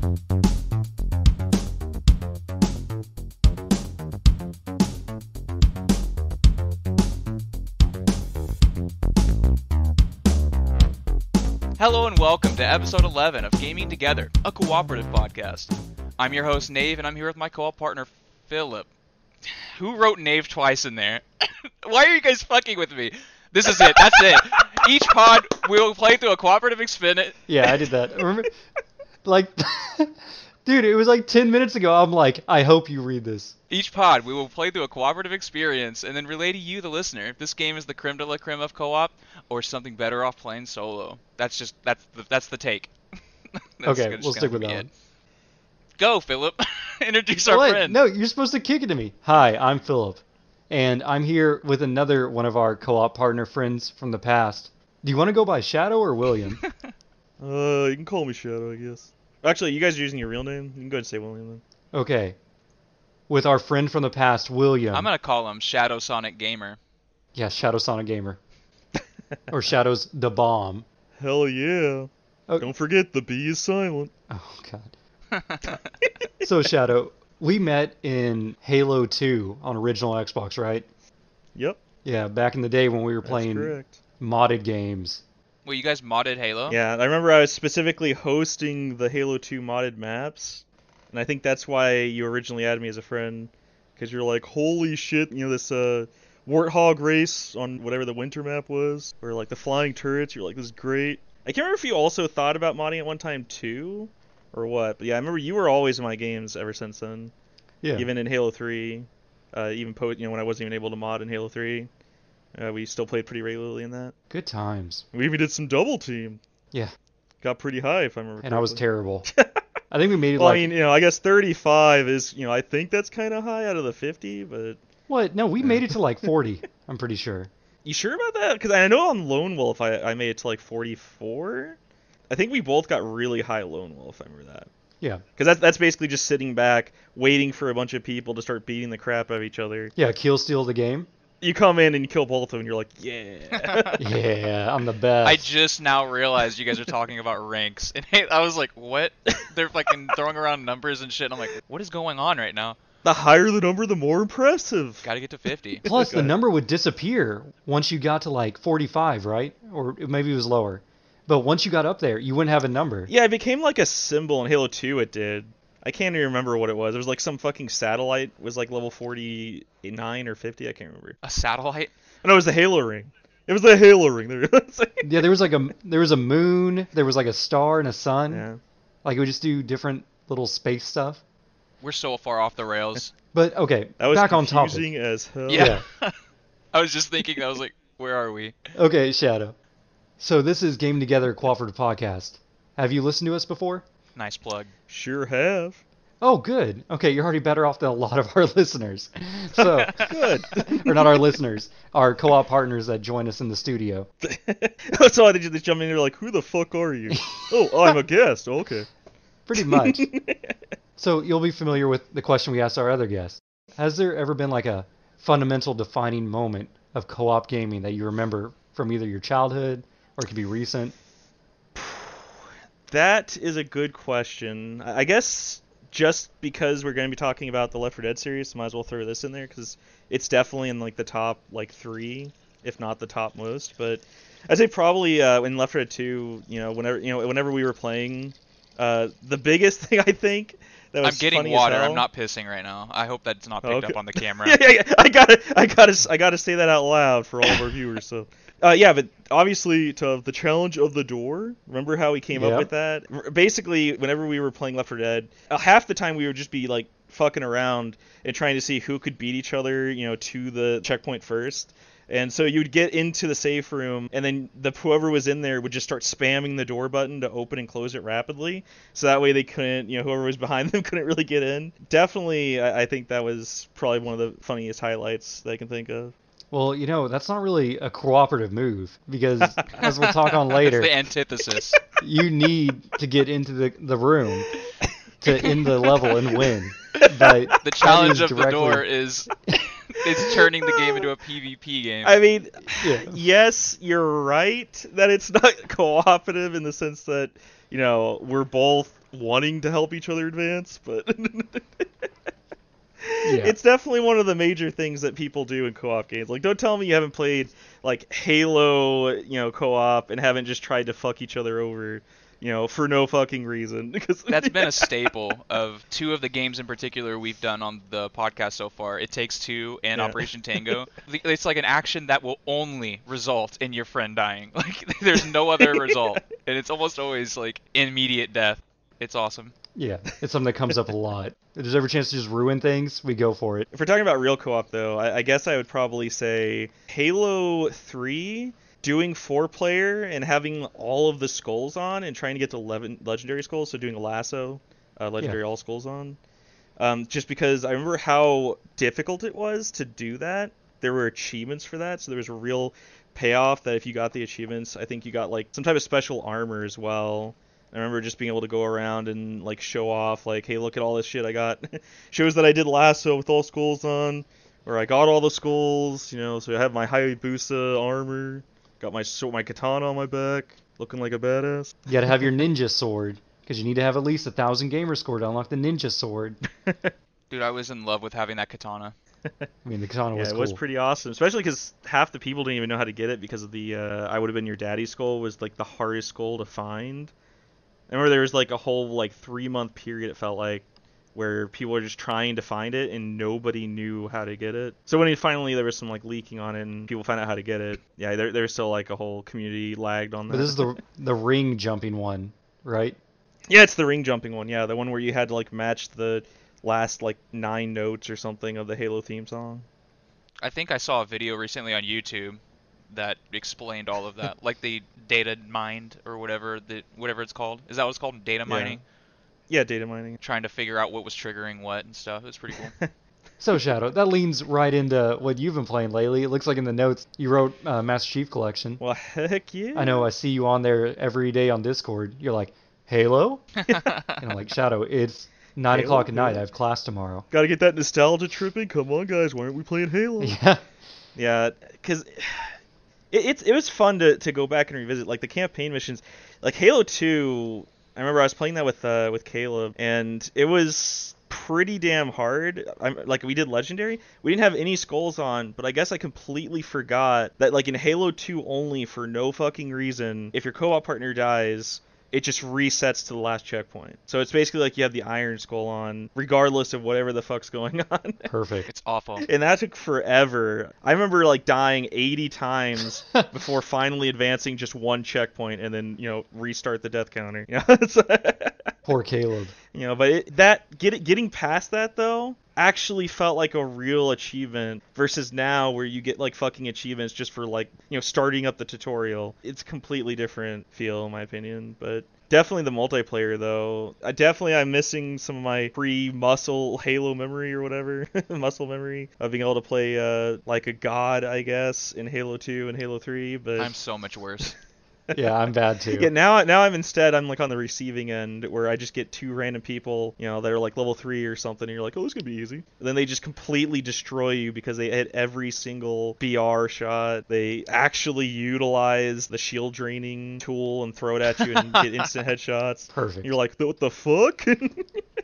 Hello and welcome to episode 11 of Gaming Together, a cooperative podcast. I'm your host, Nave, and I'm here with my co-op partner, Phillip. Who wrote Nave twice in there? Why are you guys fucking with me? This is it. That's it. Each pod, we will play through a cooperative experience. Yeah, I did that. Remember? Like, dude, it was like 10 minutes ago. I'm like, I hope you read this. Each pod, we will play through a cooperative experience and then relay to you, the listener, if this game is the creme de la creme of co-op or something better off playing solo. That's the take. Okay, we'll stick with that one. Go, Phillip. Introduce our friend. No, you're supposed to kick it to me. Hi, I'm Phillip, and I'm here with another one of our co-op partner friends from the past. Do you want to go by Shadow or William? You can call me Shadow, I guess. Actually, you guys are using your real name? You can go ahead and say William then. Okay. With our friend from the past, William. I'm gonna call him Shadow Sonic Gamer. Yeah, Shadow Sonic Gamer. Or Shadow's the Bomb. Hell yeah. Oh. Don't forget, the B is silent. Oh, God. So, Shadow, we met in Halo 2 on original Xbox, right? Yep. Yeah, back in the day when we were playing modded games. Well, you guys modded Halo? Yeah, I remember I was specifically hosting the Halo 2 modded maps, and I think that's why you originally added me as a friend, because you're like, holy shit, you know, this Warthog race on whatever the winter map was, or like the flying turrets, you're like, this is great. I can't remember if you also thought about modding at one time too, or what, but yeah, I remember you were always in my games ever since then. Yeah. Even in Halo 3, even when I wasn't even able to mod in Halo 3. We still played pretty regularly in that. Good times. We even did some double team. Yeah. Got pretty high, if I remember And correctly. I was terrible. I think we made it well, like... I mean, I guess 35 is, I think that's kind of high out of the 50, but... What? No, we made it to like 40, I'm pretty sure. You sure about that? Because I know on Lone Wolf I made it to like 44. I think we both got really high Lone Wolf, I remember that. Yeah. Because that's basically just sitting back, waiting for a bunch of people to start beating the crap out of each other. Yeah, kill steal the game. You come in and you kill both of them, and you're like, yeah. Yeah, I'm the best. I just now realized you guys are talking about ranks. And I was like, what? They're fucking throwing around numbers and shit. And I'm like, what is going on right now? The higher the number, the more impressive. Gotta get to 50. Plus, the number would disappear once you got to like 45, right? Or maybe it was lower. But once you got up there, you wouldn't have a number. Yeah, it became like a symbol in Halo 2, it did. I can't even remember what it was. It was like some fucking satellite was like level 49 or 50, I can't remember. A satellite? No, it was the Halo ring. It was the Halo ring. Yeah, there was a moon, there was like a star and a sun. Yeah. Like it would just do different little space stuff. We're so far off the rails. But okay, that was back on topic. confusing as hell. Yeah. I was just thinking, I was like, where are we? Okay, Shadow. So this is Game Together Cooperative Podcast. Have you listened to us before? Nice plug. Sure have. Oh, good. Okay, you're already better off than a lot of our listeners. So good. Or not our listeners, our co-op partners that join us in the studio. So they just jump in and they're like, who the fuck are you? Oh, I'm a guest. Okay. Pretty much. So you'll be familiar with the question we asked our other guests. Has there ever been like a fundamental defining moment of co-op gaming that you remember from either your childhood or it could be recent? That is a good question. I guess just because we're going to be talking about the Left 4 Dead series, might as well throw this in there because it's definitely in like the top like 3, if not the top most. But I'd say probably in Left 4 Dead 2, whenever we were playing, the biggest thing I think that was I'm getting funny water. as hell, I'm not pissing right now. I hope that's not picked up on the camera. yeah. I gotta say that out loud for all of our viewers. So, but obviously to the challenge of the door. Remember how we came up with that? Basically, whenever we were playing Left 4 Dead, half the time we would just be like fucking around and trying to see who could beat each other, to the checkpoint first. And so you'd get into the safe room, and then whoever was in there would just start spamming the door button to open and close it rapidly. So that way they couldn't, whoever was behind them couldn't really get in. Definitely, I think that was probably one of the funniest highlights that I can think of. Well, that's not really a cooperative move because, as we'll talk on later, it's the antithesis. You need to get into the room to end the level and win. But the challenge of the door is it's turning the game into a PvP game. I mean, yes, you're right that it's not cooperative in the sense that, we're both wanting to help each other advance, but Yeah. it's definitely one of the major things that people do in co-op games. Like, don't tell me you haven't played like Halo, co-op and haven't just tried to fuck each other over, for no fucking reason. Because That's been a staple of two of the games in particular we've done on the podcast so far. It Takes Two and Operation Tango. It's like an action that will only result in your friend dying. Like, there's no other result, and it's almost always like immediate death. It's awesome. Yeah, it's something that comes up a lot. If there's ever a chance to just ruin things, we go for it. If we're talking about real co-op, though, I guess I would probably say Halo 3, doing 4-player and having all of the skulls on and trying to get to 11 legendary skulls, so doing a lasso, legendary all skulls on. Just because I remember how difficult it was to do that. There were achievements for that, so there was a real payoff that if you got the achievements, I think you got like some type of special armor as well. I remember just being able to go around and like show off, like, hey, look at all this shit I got. Shows that I did lasso with all skulls on, or I got all the skulls, so I have my Hayabusa armor, got my katana on my back, looking like a badass. You gotta have your ninja sword, because you need to have at least 1,000 gamer score to unlock the ninja sword. Dude, I was in love with having that katana. I mean, the katana was it cool. was pretty awesome, especially because half the people didn't even know how to get it because of the I Would Have Been Your Daddy's skull was like the hardest skull to find. I remember there was like a whole like 3-month period, it felt like, where people were just trying to find it and nobody knew how to get it. So when finally there was some like leaking on it and people found out how to get it, yeah, there's still like a whole community lagged on that. But this is the ring jumping one, right? Yeah, it's the ring jumping one. Yeah, the one where you had to like match the last like 9 notes or something of the Halo theme song. I think I saw a video recently on YouTube that explained all of that, like the data mined or whatever it's called. Is that what it's called? Data mining? Yeah, data mining. Trying to figure out what was triggering what and stuff. It was pretty cool. So, Shadow, that leans right into what you've been playing lately. It looks like in the notes you wrote Master Chief Collection. Well, heck yeah. I know, I see you on there every day on Discord. You're like, Halo? And I'm like, Shadow, it's 9 o'clock at night. I have class tomorrow. Gotta get that nostalgia tripping. Come on, guys. Why aren't we playing Halo? Yeah. Yeah, because it was fun to go back and revisit. Like, the campaign missions. Like, Halo 2, I remember I was playing that with Caleb, and it was pretty damn hard. Like, we did Legendary. We didn't have any skulls on, but I guess I completely forgot that, like, in Halo 2 only, for no fucking reason, if your co-op partner dies, it just resets to the last checkpoint. So it's basically like you have the Iron Skull on, regardless of whatever the fuck's going on. Perfect. It's awful. And that took forever. I remember like dying 80 times before finally advancing just one checkpoint and then, restart the death counter. Poor Caleb. But getting past that though actually felt like a real achievement versus now where you get like fucking achievements just for like, starting up the tutorial. It's a completely different feel in my opinion, but definitely the multiplayer though. I'm missing some of my pre-muscle Halo memory or whatever, muscle memory of being able to play like a god, I guess, in Halo 2 and Halo 3, but I'm so much worse. Yeah, I'm bad too. Yeah, now I'm like on the receiving end where I just get 2 random people, that are like level 3 or something, and you're like, oh, this is gonna be easy. And then they just completely destroy you because they hit every single BR shot. They actually utilize the shield draining tool and throw it at you and get instant headshots. Perfect. You're like, what the fuck?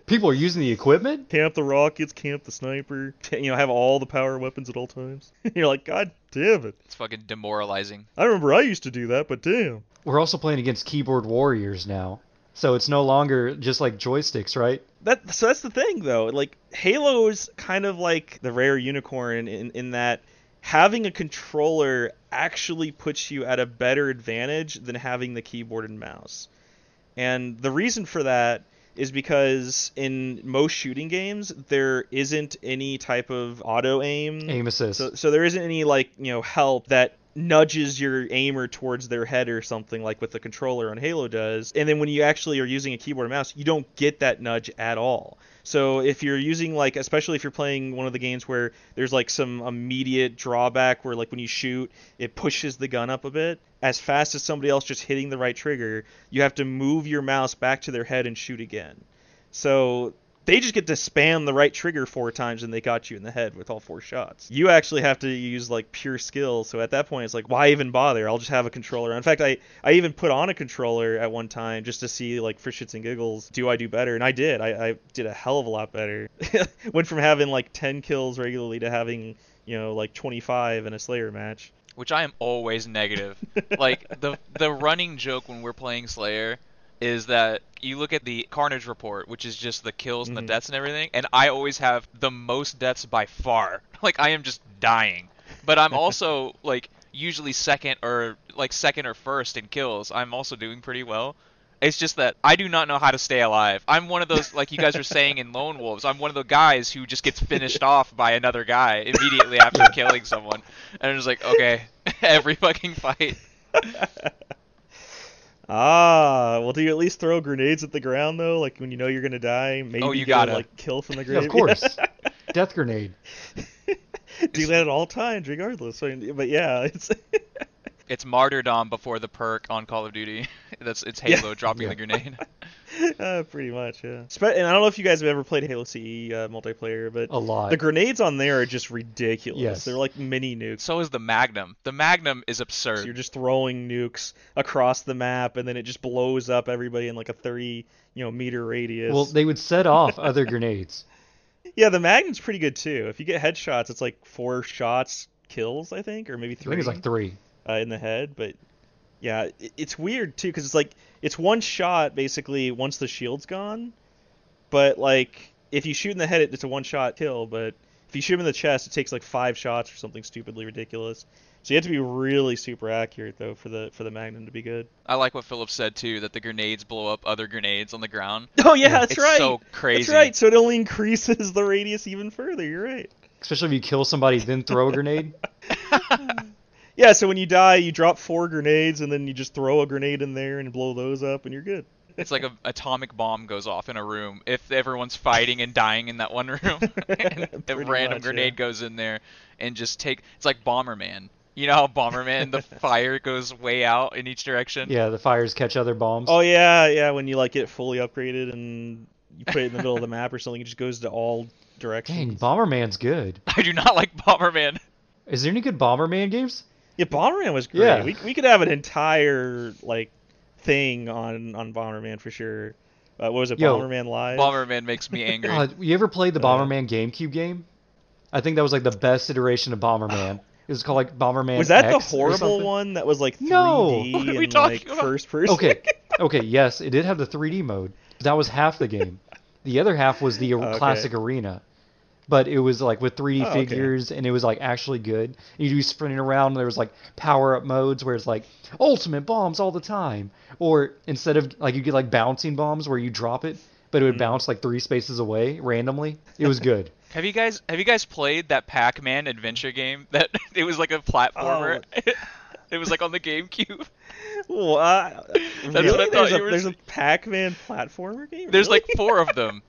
People are using the equipment? Camp the rockets, camp the sniper, have all the power weapons at all times. You're like, god damn it. It's fucking demoralizing. I remember I used to do that, but damn. We're also playing against keyboard warriors now. So it's no longer just like joysticks, right? So that's the thing, though. Like, Halo is kind of like the rare unicorn in that having a controller actually puts you at a better advantage than having the keyboard and mouse. And the reason for that is because in most shooting games, there isn't any type of auto-aim. Aim assist. So there isn't any, like, help that nudges your aimer towards their head or something like what the controller on Halo does. And then when you actually are using a keyboard and mouse, you don't get that nudge at all. So if you're using, like, especially if you're playing one of the games where there's, like, some immediate drawback where, like, when you shoot, it pushes the gun up a bit, as fast as somebody else just hitting the right trigger, you have to move your mouse back to their head and shoot again. So They just get to spam the right trigger 4 times and they got you in the head with all 4 shots. You actually have to use like pure skill, so at that point it's like, why even bother? I'll just have a controller. In fact, I even put on a controller at one time just to see, like, for shits and giggles, do I do better? And I did. I did a hell of a lot better. Went from having like 10 kills regularly to having, like 25 in a Slayer match. Which I am always negative. Like, the running joke when we're playing Slayer is that you look at the Carnage report, which is just the kills and the deaths and everything, and I always have the most deaths by far. Like, I am just dying. But I'm also, like, usually second or first in kills. I'm also doing pretty well. It's just that I do not know how to stay alive. I'm one of those, like you guys were saying in Lone Wolves, I'm one of the guys who just gets finished off by another guy immediately after killing someone. And I'm just like, okay, every fucking fight. Well, do you at least throw grenades at the ground, though? Like, when you know you're going to die, maybe you gotta. like, kill from the grave? Yeah, of course. Death grenade. Do that at all times, regardless. But yeah, it's... It's martyrdom before the perk on Call of Duty. It's Halo dropping the grenade. Pretty much, yeah. And I don't know if you guys have ever played Halo CE multiplayer, but a lot. The grenades on there are just ridiculous. Yes. They're like mini nukes. So is the Magnum. The Magnum is absurd. So you're just throwing nukes across the map, and then it just blows up everybody in like a 30 meter radius. Well, they would set off other grenades. Yeah, the Magnum's pretty good too. If you get headshots, it's like 4 shots kills, I think, or maybe 3. I think it's like 3. In the head, but yeah, it's weird too, because it's like, it's one shot basically once the shield's gone, but like, if you shoot in the head, it's a one-shot kill, but if you shoot him in the chest, it takes like 5 shots or something stupidly ridiculous. So you have to be really super accurate, though, for the Magnum to be good. I like what Phillip said, too, that the grenades blow up other grenades on the ground. Oh, yeah, that's right. It's so crazy. That's right, so it only increases the radius even further, you're right. Especially if you kill somebody, then throw a grenade. Yeah, so when you die, you drop 4 grenades, and then you just throw a grenade in there and blow those up, and you're good. It's like an atomic bomb goes off in a room if everyone's fighting and dying in that one room. And a random grenade goes in there and just it's like Bomberman. You know how Bomberman, the fire goes way out in each direction? Yeah, the fires catch other bombs. Oh, yeah, when you like get fully upgraded and you put it in the middle of the map or something, it just goes to all directions. Dang, Bomberman's good. I do not like Bomberman. Is there any good Bomberman games? Yeah, Bomberman was great. Yeah. We could have an entire like thing on Bomberman for sure. What was it, Bomberman Live? Bomberman makes me angry. You ever played the Bomberman GameCube game? I think that was like the best iteration of Bomberman. It was called like Bomberman Was that X the horrible one that was like 3D No. What are we and talking like about? first person? Okay, yes, it did have the 3D mode. That was half the game. The other half was the classic arena. But it was like with 3D figures, and it was like actually good. You'd be sprinting around, and there was like power-up modes where it's like ultimate bombs all the time. Or instead of like you get like bouncing bombs where you drop it, but it would bounce like 3 spaces away randomly. It was good. Have you guys played that Pac-Man adventure game? That it was like a platformer. It was like on the GameCube. Well, That's what I thought. There's a Pac-Man platformer game. There's really? like 4 of them.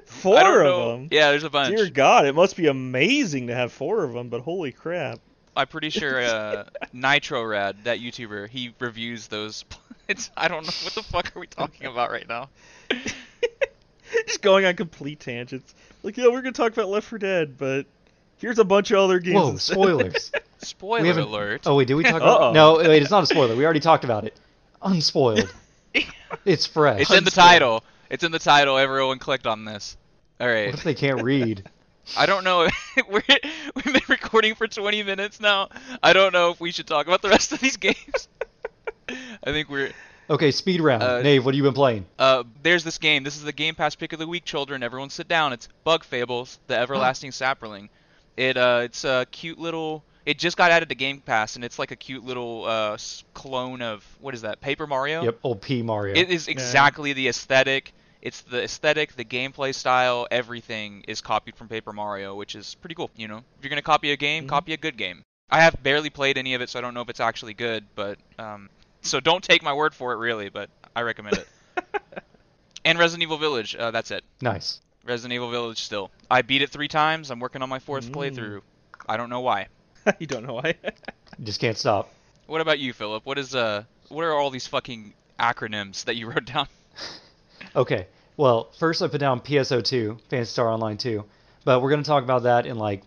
4 of them? Yeah, there's a bunch. Dear God, it must be amazing to have 4 of them, but holy crap. I'm pretty sure Nitro Rad, that YouTuber, he reviews those. I don't know, what the fuck are we talking about right now? Just going on complete tangents. Like, yeah, we're going to talk about Left 4 Dead, but here's a bunch of other games. Whoa, instead. spoilers. Spoiler alert. Oh, wait, did we talk about No, wait, it's not a spoiler. We already talked about it. Unspoiled. It's fresh. It's in the title. It's in the title. Everyone clicked on this. All right. What if they can't read? I don't know. We've been recording for 20 minutes now. I don't know if we should talk about the rest of these games. I think we're... Okay, speed round. Nave, what have you been playing? There's this game. This is the Game Pass pick of the week, children. Everyone sit down. It's Bug Fables, the Everlasting Sapperling. It's a cute little... It just got added to Game Pass, and it's like a cute little clone of... What is that? Paper Mario? Yep, old P Mario. It is exactly the aesthetic. It's the aesthetic, the gameplay style, everything is copied from Paper Mario, which is pretty cool, you know? If you're going to copy a game, copy a good game. I have barely played any of it, so I don't know if it's actually good, but... So don't take my word for it, really, but I recommend it. And Resident Evil Village, that's it. Nice. Resident Evil Village still. I beat it 3 times. I'm working on my 4th playthrough. I don't know why. You don't know why? You just can't stop. What about you, Philip? What are all these fucking acronyms that you wrote down? Okay, Well, first I put down PSO2, Phantasy Star Online 2, but we're going to talk about that in like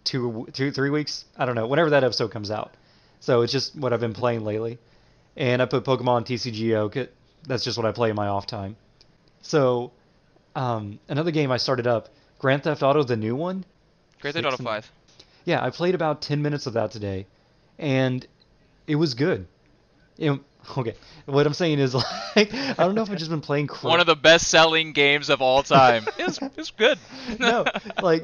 3 weeks. I don't know, whenever that episode comes out. So it's just what I've been playing lately. And I put Pokemon TCGO. That's just what I play in my off time. So another game I started up, Grand Theft Auto, the new one. Grand Theft Auto 5. Yeah, I played about 10 minutes of that today, and it was good. Okay, what I'm saying is, like, I don't know if I've just been playing crap. One of the best-selling games of all time. It's good. No, like...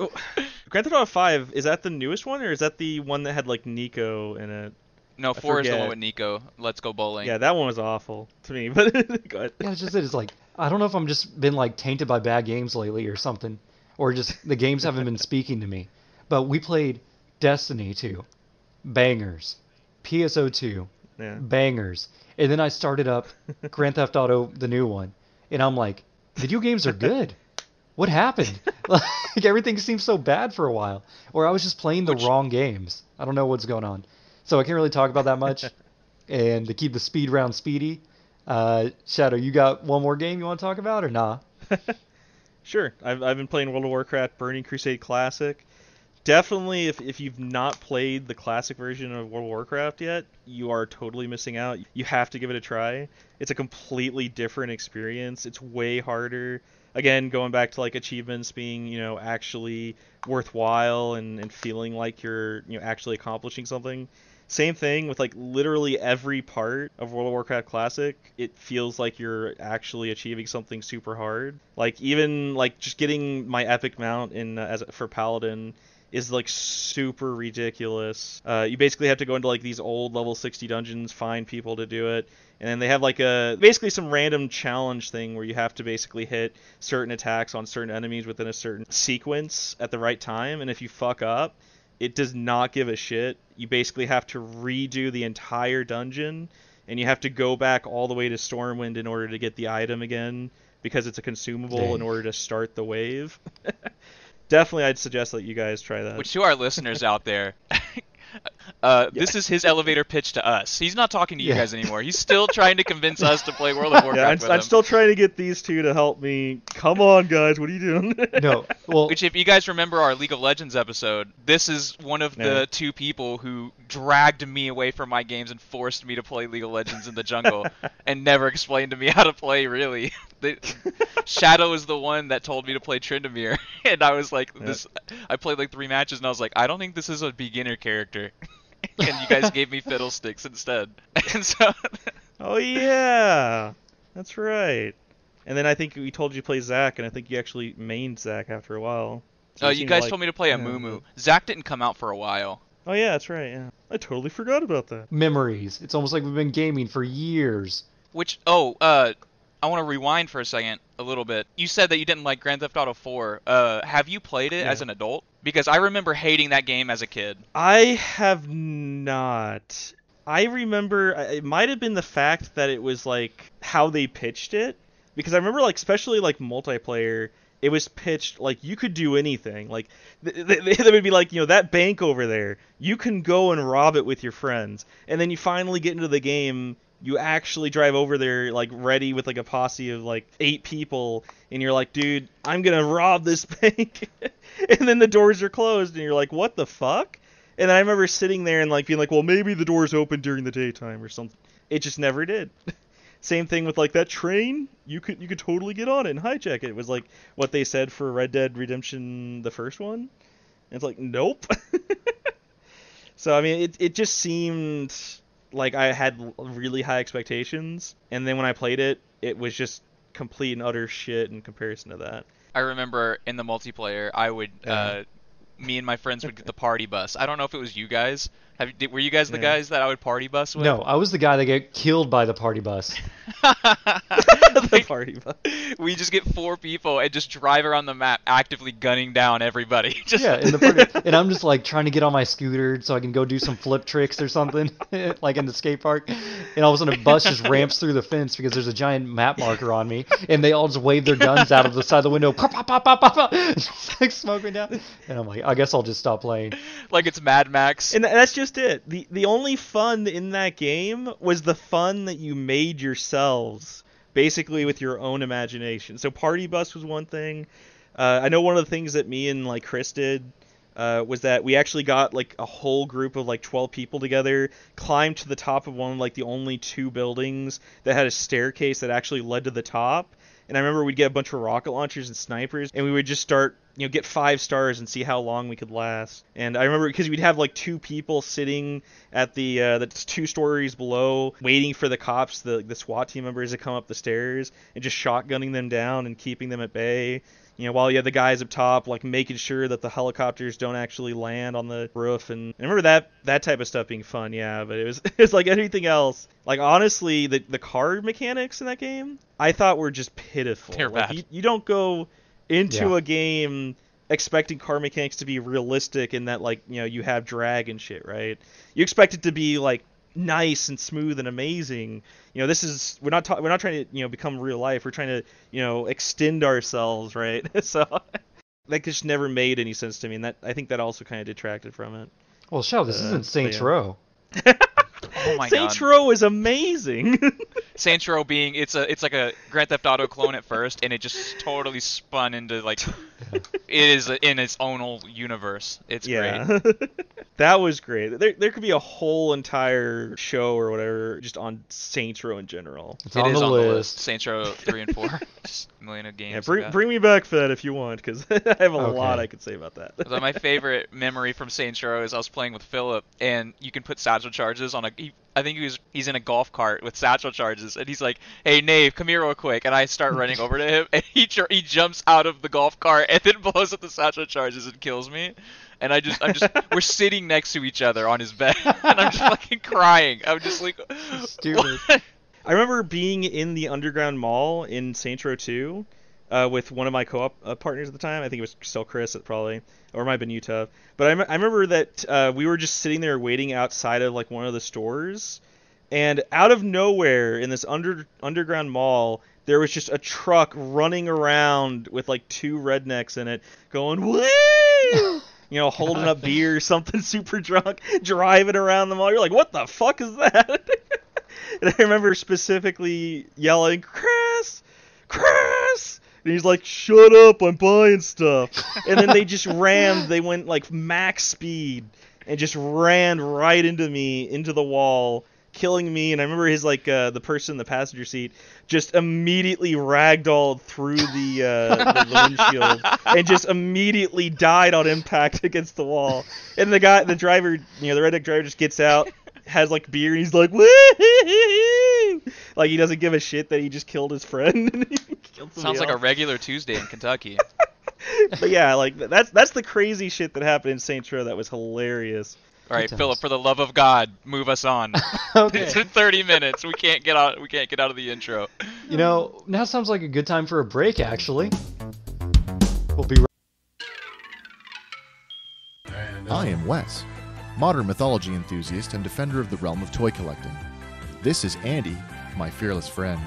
Grand Theft Auto 5, is that the newest one, or is that the one that had, like, Nico in it? No, 4 is the one with Nico. Let's Go Bowling. Yeah, that one was awful to me, but go ahead. Yeah, it's just it's like, I don't know if I'm just been, like, tainted by bad games lately or something, or just the games haven't been speaking to me. But we played Destiny 2, bangers. PSO 2, yeah. Bangers. And then I started up Grand Theft Auto, the new one, and I'm like, video games are good. What happened? Like, everything seems so bad for a while. Or I was just playing the wrong games. I don't know what's going on. So I can't really talk about that much. And to keep the speed round speedy, Shadow, you got one more game you want to talk about or nah? Sure. I've been playing World of Warcraft Burning Crusade Classic. Definitely, if you've not played the classic version of World of Warcraft yet, you are totally missing out. You have to give it a try. It's a completely different experience. It's way harder. Again, going back to like achievements being, actually worthwhile and feeling like you're, actually accomplishing something. Same thing with like literally every part of World of Warcraft Classic. It feels like you're actually achieving something super hard. Like even like just getting my epic mount for Paladin is like super ridiculous. You basically have to go into like these old level 60 dungeons, find people to do it, and then they have like basically some random challenge thing where you have to basically hit certain attacks on certain enemies within a certain sequence at the right time, and if you fuck up, it does not give a shit. You basically have to redo the entire dungeon, and you have to go back all the way to Stormwind in order to get the item again, because it's a consumable in order to start the wave. Definitely, I'd suggest that you guys try that. Which, to our listeners out there, this is his elevator pitch to us. He's not talking to you guys anymore. He's still trying to convince us to play World of Warcraft with him. I'm still trying to get these two to help me. Come on, guys, what are you doing? No, well, which, if you guys remember our League of Legends episode, this is one of the two people who dragged me away from my games and forced me to play League of Legends in the jungle and never explained to me how to play, really. Shadow is the one that told me to play Tryndamere, and I was like, I played like 3 matches, and I was like, I don't think this is a beginner character. And you guys gave me Fiddlesticks instead. And so oh yeah, that's right. And then I think we told you to play Zac, and I think you actually mained Zac after a while. So you guys told me to play a Mumu. Zac didn't come out for a while. Oh yeah, that's right, yeah. I totally forgot about that. Memories. It's almost like we've been gaming for years. Which, I want to rewind for a second, a little bit. You said that you didn't like Grand Theft Auto 4. Have you played it as an adult? Because I remember hating that game as a kid. I have not. I remember, it might have been the fact that it was, like, how they pitched it. Because I remember, like, especially, like, multiplayer, it was pitched, like, you could do anything. Like, they would be like, that bank over there, you can go and rob it with your friends. And then you finally get into the game, you actually drive over there, like, ready with, like, a posse of, like, 8 people, and you're like, dude, I'm gonna rob this bank. And then the doors are closed, and you're like, what the fuck? And I remember sitting there and, like, being like, well, maybe the doors open during the daytime or something. It just never did. Same thing with, like, that train. You could totally get on it and hijack it. It was, like, what they said for Red Dead Redemption, the first one. And it's like, nope. So, I mean, it just seemed like I had really high expectations, and then when I played it, it was just complete and utter shit in comparison to that. I remember in the multiplayer, I would, me and my friends would get the party bus. I don't know if it was you guys. Were you guys the guys that I would party bus with? No, I was the guy that got killed by the party bus. The party bus. We just get 4 people and just drive around the map actively gunning down everybody. In the party, and I'm just like trying to get on my scooter so I can go do some flip tricks or something, like in the skate park. And all of a sudden a bus just ramps through the fence because there's a giant map marker on me, and they all just wave their guns out of the side of the window, pop, pop, pop, pop, pop, pop, just like smoking down. And I'm like, I guess I'll just stop playing. Like it's Mad Max. And that's just it. The only fun in that game was the fun that you made yourselves basically with your own imagination. So Party Bus was one thing. I know one of the things that me and like Chris did was that we actually got like a whole group of like 12 people together, climbed to the top of one of like the only 2 buildings that had a staircase that actually led to the top. And I remember we'd get a bunch of rocket launchers and snipers, and we would just start, get 5 stars and see how long we could last. And I remember because we'd have like 2 people sitting at the 2 stories below, waiting for the cops, the SWAT team members to come up the stairs, and just shotgunning them down and keeping them at bay. While you have the guys up top, like making sure that the helicopters don't actually land on the roof. And I remember that type of stuff being fun, yeah. But it's like anything else. Like, honestly, the card mechanics in that game, I thought were just pitiful. They're bad. You don't go into a game expecting card mechanics to be realistic in that, like, you have drag and shit, right? You expect it to be, like, nice and smooth and amazing. We're not trying to become real life. We're trying to extend ourselves, right? So that just never made any sense to me, and that I think that also kind of detracted from it. Well, this isn't Saints Row. Oh my Saints God. Row is amazing. Saints Row being it's like a Grand Theft Auto clone at first, and it just totally spun into like it is in its own old universe. It's great. That was great. There could be a whole entire show or whatever just on Saints Row in general. It's on the list. Saints Row 3 and 4. Just a million of games. Yeah, bring me back for that if you want, because I have a lot I could say about that. So my favorite memory from Saints Row is I was playing with Phillip, and you can put satchel charges on I think he's in a golf cart with satchel charges, and he's like, "Hey, Nave, come here real quick," and I start running over to him, and he jumps out of the golf cart and then blows up the satchel charges and kills me. And I'm just we're sitting next to each other on his bed, and I'm just fucking crying. I'm just like, stupid. What? I remember being in the Underground Mall in Saints Row 2 with one of my co-op partners at the time. I think it was still Chris, probably, or it might have been Utah. But I remember that we were just sitting there waiting outside of like one of the stores, and out of nowhere in this underground mall, there was just a truck running around with like 2 rednecks in it, going woo! Holding up beer, something super drunk, driving around the mall. You're like, what the fuck is that? And I remember specifically yelling, Chris! And he's like, shut up, I'm buying stuff. And then they went like max speed and just ran right into me, into the wall, killing me. And I remember his the person in the passenger seat just immediately ragdolled through the windshield and just immediately died on impact against the wall. And the driver, the redneck driver just gets out, has like beer, and he's like, woo! Like he doesn't give a shit that he just killed his friend. And he killed Sounds like a regular Tuesday in Kentucky. But yeah, like that's the crazy shit that happened in Saints Row that was hilarious. All right, Phillip, for the love of God, move us on. Okay. It's in 30 minutes. We can't get out of the intro. Now sounds like a good time for a break, actually. We'll be right I am Wes, modern mythology enthusiast and defender of the realm of toy collecting. This is Andy, my fearless friend.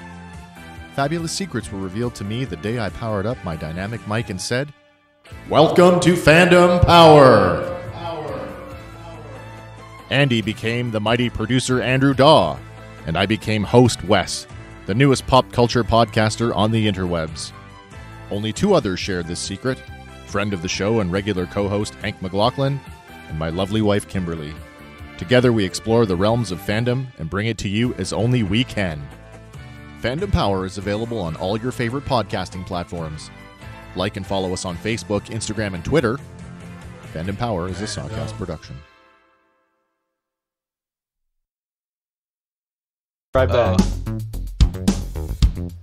Fabulous secrets were revealed to me the day I powered up my dynamic mic and said, "Welcome to Fandom Power!" Andy became the mighty producer Andrew Daw, and I became host Wes, the newest pop culture podcaster on the interwebs. Only 2 others shared this secret, friend of the show and regular co-host Hank McLaughlin, and my lovely wife Kimberly. Together we explore the realms of fandom and bring it to you as only we can. Fandom Power is available on all your favorite podcasting platforms. Like and follow us on Facebook, Instagram, and Twitter. Fandom Power is a Sawcast production. back.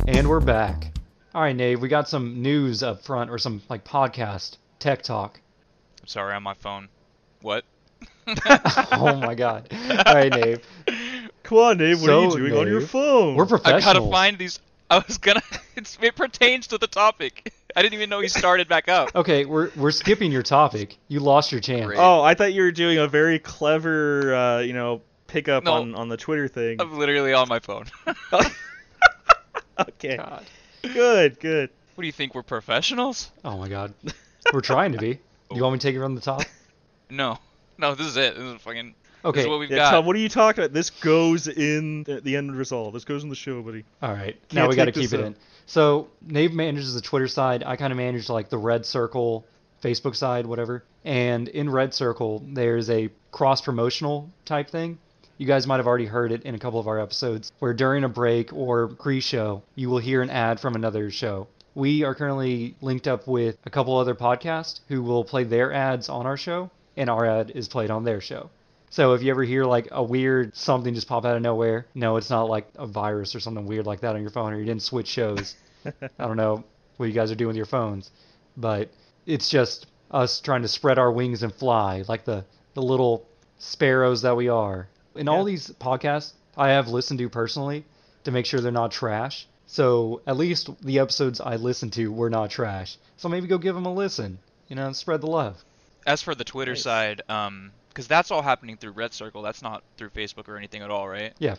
And we're back. All right, Nave, we got some news up front, or some like podcast tech talk. I'm sorry, on my phone. What? Oh my God! All right, Nave. Come on, Nave. What are you doing on your phone? We're professionals. I gotta find these. I was gonna. It pertains to the topic. I didn't even know he started back up. Okay, we're skipping your topic. You lost your chance. Great. Oh, I thought you were doing a very clever, pickup on the Twitter thing. I'm literally on my phone. Okay. God. Good. What do you think? We're professionals? Oh my God. We're trying to be. You want me to take it from the top? No, this is it. This is fucking. This Okay. is what we've Yeah, got. Tom, what are you talking about? This goes in the end result. This goes in the show, buddy. All right. Can't Now we got to take this keep it up. in. So Nave manages the Twitter side. I kind of manage like the Red Circle Facebook side, whatever. And in Red Circle, there's a cross-promotional type thing. You guys might have already heard it in a couple of our episodes, where during a break or pre-show, you will hear an ad from another show. We are currently linked up with a couple other podcasts who will play their ads on our show, and our ad is played on their show. So if you ever hear like a weird something just pop out of nowhere, no, it's not like a virus or something weird like that on your phone, or you didn't switch shows. I don't know what you guys are doing with your phones, but it's just us trying to spread our wings and fly like the little sparrows that we are. And all these podcasts I have listened to personally to make sure they're not trash. So at least the episodes I listened to were not trash. So maybe go give them a listen, and spread the love. As for the Twitter side, because that's all happening through Red Circle. That's not through Facebook or anything at all, right? Yeah.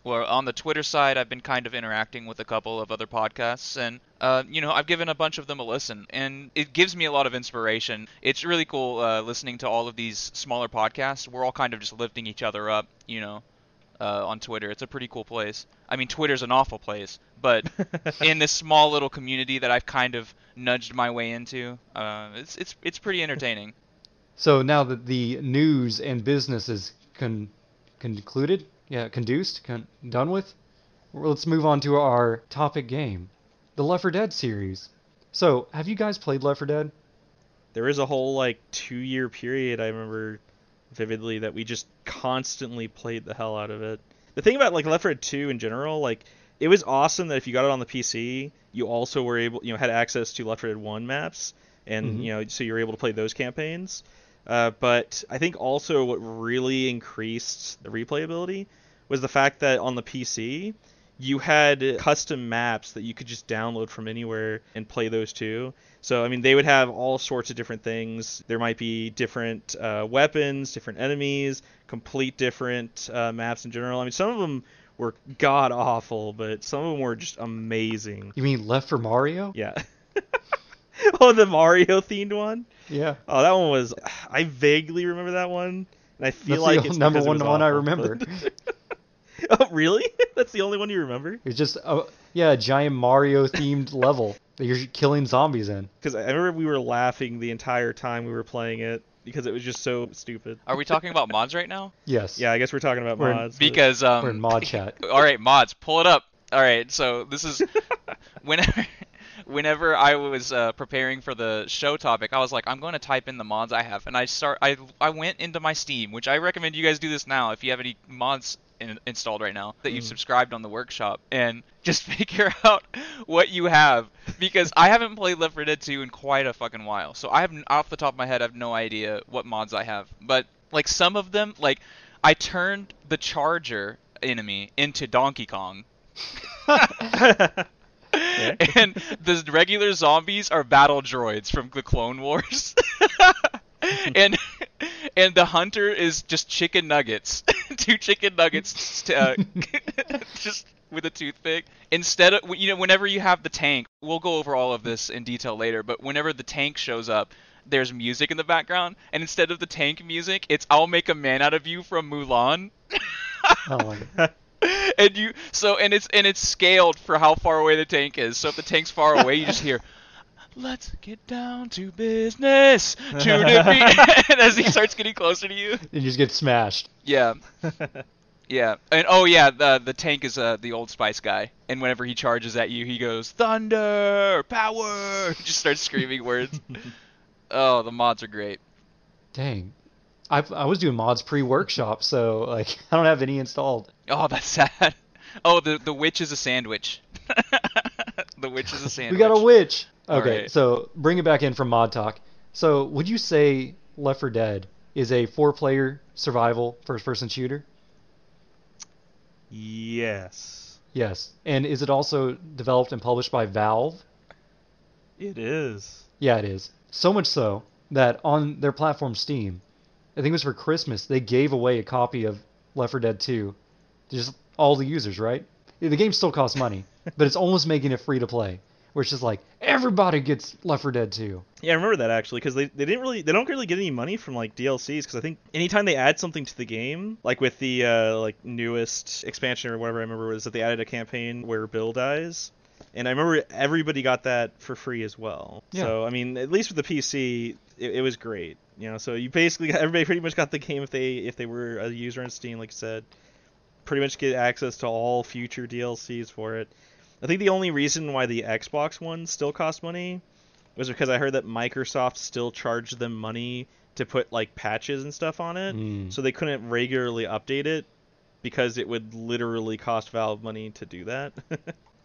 Well, on the Twitter side, I've been kind of interacting with a couple of other podcasts, and I've given a bunch of them a listen, and it gives me a lot of inspiration. It's really cool listening to all of these smaller podcasts. We're all kind of just lifting each other up, on Twitter. It's a pretty cool place. I mean, Twitter's an awful place, but in this small little community that I've kind of nudged my way into, it's pretty entertaining. So now that the news and business is concluded, done with, well, let's move on to our topic game, the Left 4 Dead series. So, have you guys played Left 4 Dead? There is a whole 2-year period I remember vividly that we just constantly played the hell out of it. The thing about Left 4 Dead 2 in general, it was awesome that if you got it on the PC, you also were able, had access to Left 4 Dead 1 maps, and so you were able to play those campaigns. But I think also what really increased the replayability was the fact that on the PC, you had custom maps that you could just download from anywhere and play those too. So, I mean, they would have all sorts of different things. There might be different weapons, different enemies, complete different maps in general. I mean, some of them were god-awful, but some of them were just amazing. You mean Left 4 Mario? Yeah. Oh, the Mario-themed one? Yeah. Oh, that one was... I vaguely remember that one, and I feel That's like the it's number because it one was one I awful, remember. but- Oh, really? That's the only one you remember? It's just a giant Mario-themed level that you're killing zombies in. Because I remember we were laughing the entire time we were playing it, because it was just so stupid. Are we talking about mods right now? Yes. Yeah, I guess we're talking about We're in- mods. Because We're in mod chat. all right, mods, pull it up. All right, so this is whenever I was preparing for the show topic, I was like, I'm going to type in the mods I have, and I went into my Steam, which I recommend you guys do this now if you have any mods installed right now that you've subscribed on the workshop, and just figure out what you have, because I haven't played Left 4 Dead 2 in quite a fucking while, so I have, off the top of my head, I have no idea what mods I have, but some of them, I turned the Charger enemy into Donkey Kong. And the regular zombies are battle droids from the Clone Wars. and the hunter is just chicken nuggets. 2 chicken nuggets just with a toothpick. Instead of, whenever you have the tank, we'll go over all of this in detail later, but whenever the tank shows up, there's music in the background, and instead of the tank music, it's I'll Make a Man Out of You from Mulan. Oh my God. And it's scaled for how far away the tank is. So if the tank's far away, you just hear, "Let's get down to business to defeat." And as he starts getting closer to you, You just get smashed. yeah, yeah, and oh yeah, the tank is the Old Spice guy, and whenever he charges at you, he goes thunder, power. He just starts screaming words. Oh, the mods are great. Dang. I was doing mods pre-workshop, so I don't have any installed. Oh, that's sad. Oh, the witch is a sandwich. The witch is a sandwich. We got a witch. All Okay, right. so bring it back in from mod talk. So would you say Left 4 Dead is a 4-player survival first-person shooter? Yes. Yes. And is it also developed and published by Valve? It is. Yeah, it is. So much so that on their platform Steam, I think it was for Christmas, they gave away a copy of Left 4 Dead 2 to just all the users, right? The game still costs money, but it's almost making it free to play. where it's just like everybody gets Left 4 Dead 2. Yeah, I remember that actually, because they don't really get any money from like DLCs, because I think anytime they add something to the game, like with the like newest expansion or whatever, I remember was that they added a campaign where Bill dies, and I remember everybody got that for free as well. Yeah. So I mean, at least with the PC, it was great. You know, so you basically everybody pretty much got the game if they were a user on Steam, like I said, pretty much get access to all future DLCs for it. I think the only reason why the Xbox one still cost money was because I heard that Microsoft still charged them money to put like patches and stuff on it, so they couldn't regularly update it because it would literally cost Valve money to do that.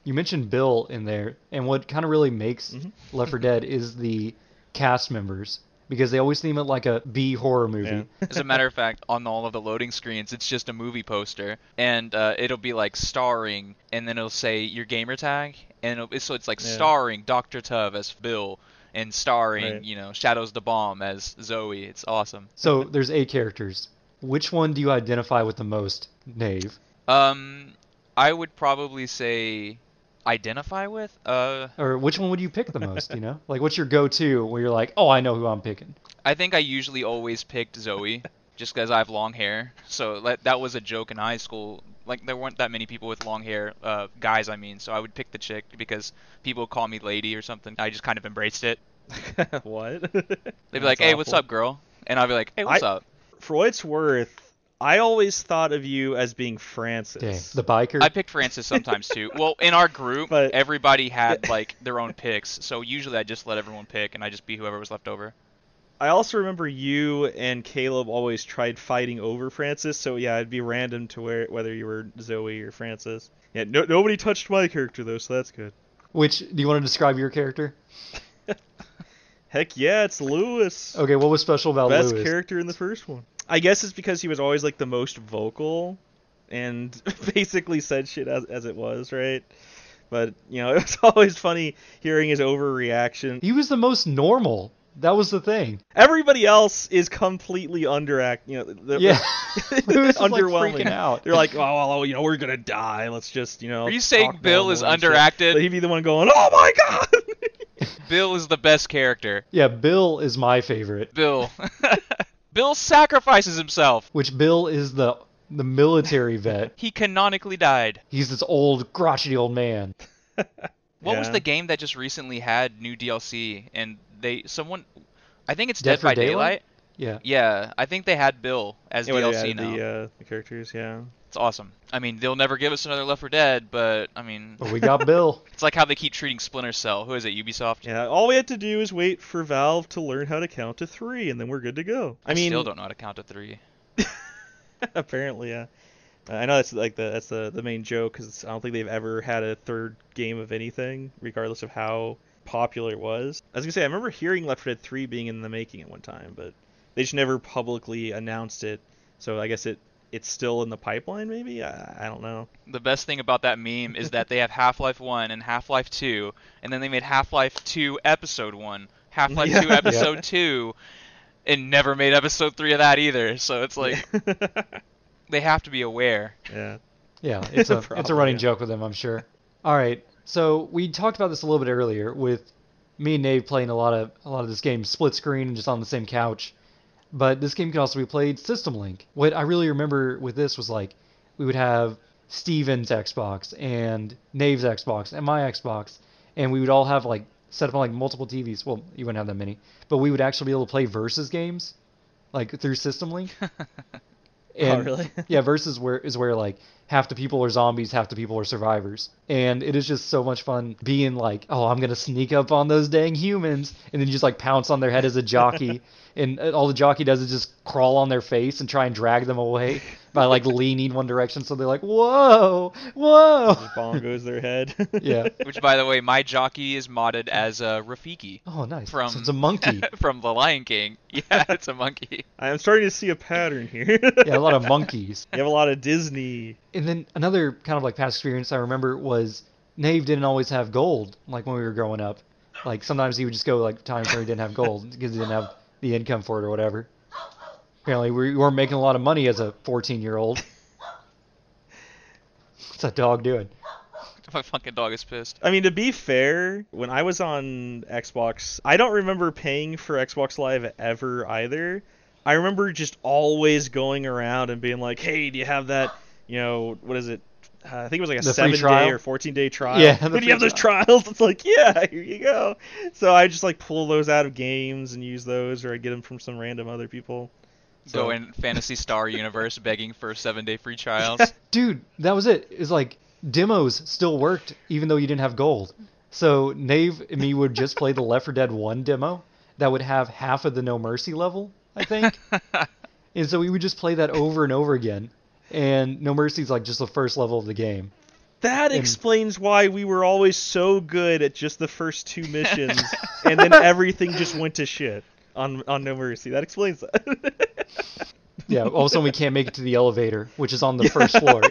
You mentioned Bill in there, and what kind of really makes Left 4 Dead is the cast members, because they always theme it like a B horror movie. Yeah. As a matter of fact, on all of the loading screens, it's just a movie poster, and it'll be like starring, and then it'll say your gamer tag, and so it's like starring Dr. Tuv as Bill, and starring, you know, Shadows the Bomb as Zoe. It's awesome. So there's 8 characters. Which one do you identify with the most, Nave? I would probably say identify with. Or which one would you pick the most? You know, like what's your go-to where you're like, oh, I know who I'm picking. I think I usually always picked Zoe, just because I have long hair. So that was a joke in high school. Like, there weren't that many people with long hair, guys, I mean, so I would pick the chick because people would call me lady or something. I just kind of embraced it. What? They'd be like, hey, what's up, girl? And I'd be like, hey, what's up? For what it's worth, I always thought of you as being Francis. Dang, the biker? I picked Francis sometimes, too. Well, in our group, everybody had, like, their own picks, so usually I just let everyone pick, and I just be whoever was left over. I also remember you and Caleb always tried fighting over Francis, so yeah, it'd be random to whether you were Zoe or Francis. Yeah, nobody touched my character though, so that's good. Which, do you want to describe your character? Heck yeah, it's Lewis. Okay, what was special about Lewis? Best character in the first one. I guess it's because he was always like the most vocal and basically said shit as it was, right? But, you know, it was always funny hearing his overreaction. He was the most normal. That was the thing. Everybody else is completely underacting. You know, Lewis is underwhelming. like freaking out. They're like, oh, well, you know, we're gonna die. Let's just, you know. Are you saying Bill is underacted? But he'd be the one going, oh my god. Bill is the best character. Yeah, Bill is my favorite. Bill. Bill sacrifices himself. Which Bill is the military vet. He canonically died. He's this old, crotchety old man. What was the game that just recently had new DLC and I think it's Dead by Daylight? Yeah. Yeah, I think they had Bill as DLC now. The characters, yeah. It's awesome. I mean, they'll never give us another Left 4 Dead, but I mean, But we got Bill. It's like how they keep treating Splinter Cell. Who is it? Ubisoft? Yeah, all we had to do is wait for Valve to learn how to count to 3 and then we're good to go. I still don't know how to count to 3. Apparently, yeah. I know that's like the main joke, because I don't think they've ever had a third game of anything, regardless of how popular it was. I was gonna say, I remember hearing Left 4 Dead 3 being in the making at one time, but they just never publicly announced it. So I guess it's still in the pipeline, maybe? I don't know. The best thing about that meme is that they have Half-Life 1 and Half-Life 2, and then they made Half-Life 2 Episode 1, Half-Life 2 Episode 2, and never made Episode 3 of that either. So it's like, they have to be aware. Yeah. Yeah, it's a running joke with them, I'm sure. All right. So we talked about this a little bit earlier with me and Nave playing a lot of this game split screen and just on the same couch. But this game can also be played System Link. What I really remember with this was like we would have Steven's Xbox and Nave's Xbox and my Xbox, and we would all have like set up on like multiple TVs. Well, you wouldn't have that many, but we would actually be able to play versus games like through System Link. And, oh, really? Yeah, versus is where like half the people are zombies, half the people are survivors. And it is just so much fun being like, oh, I'm going to sneak up on those dang humans, and then you just like pounce on their head as a jockey. And all the jockey does is just crawl on their face and try and drag them away by like leaning one direction. So they're like, whoa, whoa. Just bongos their head. Yeah. Which, by the way, my jockey is modded as Rafiki. Oh, nice. So it's a monkey. From The Lion King. Yeah, it's a monkey. I'm starting to see a pattern here. Yeah, a lot of monkeys. You have a lot of Disney. And then another kind of like past experience I remember was Nave didn't always have gold, like when we were growing up. Like sometimes he would just go like times where he didn't have gold because he didn't have the income for it or whatever. Apparently we weren't making a lot of money as a 14-year-old. What's that dog doing? My fucking dog is pissed. I mean, to be fair, when I was on Xbox, I don't remember paying for Xbox Live ever either. I remember just always going around and being like, hey, do you have that, what is it? I think it was like a 7-day or 14-day trial. Yeah. When you have those trials, it's like, yeah, here you go. So I just like pull those out of games and use those, or I get them from some random other people. So. Go in Phantasy Star Universe begging for 7-day free trials. Dude, that was it. It's like demos still worked even though you didn't have gold. So Nave and me would just play the Left 4 Dead 1 demo that would have half of the No Mercy level, I think. And so we would just play that over and over again. And No Mercy is like just the first level of the game. That explains why we were always so good at just the first 2 missions, and then everything just went to shit on No Mercy. That explains that. Yeah, all of a sudden we can't make it to the elevator, which is on the first floor,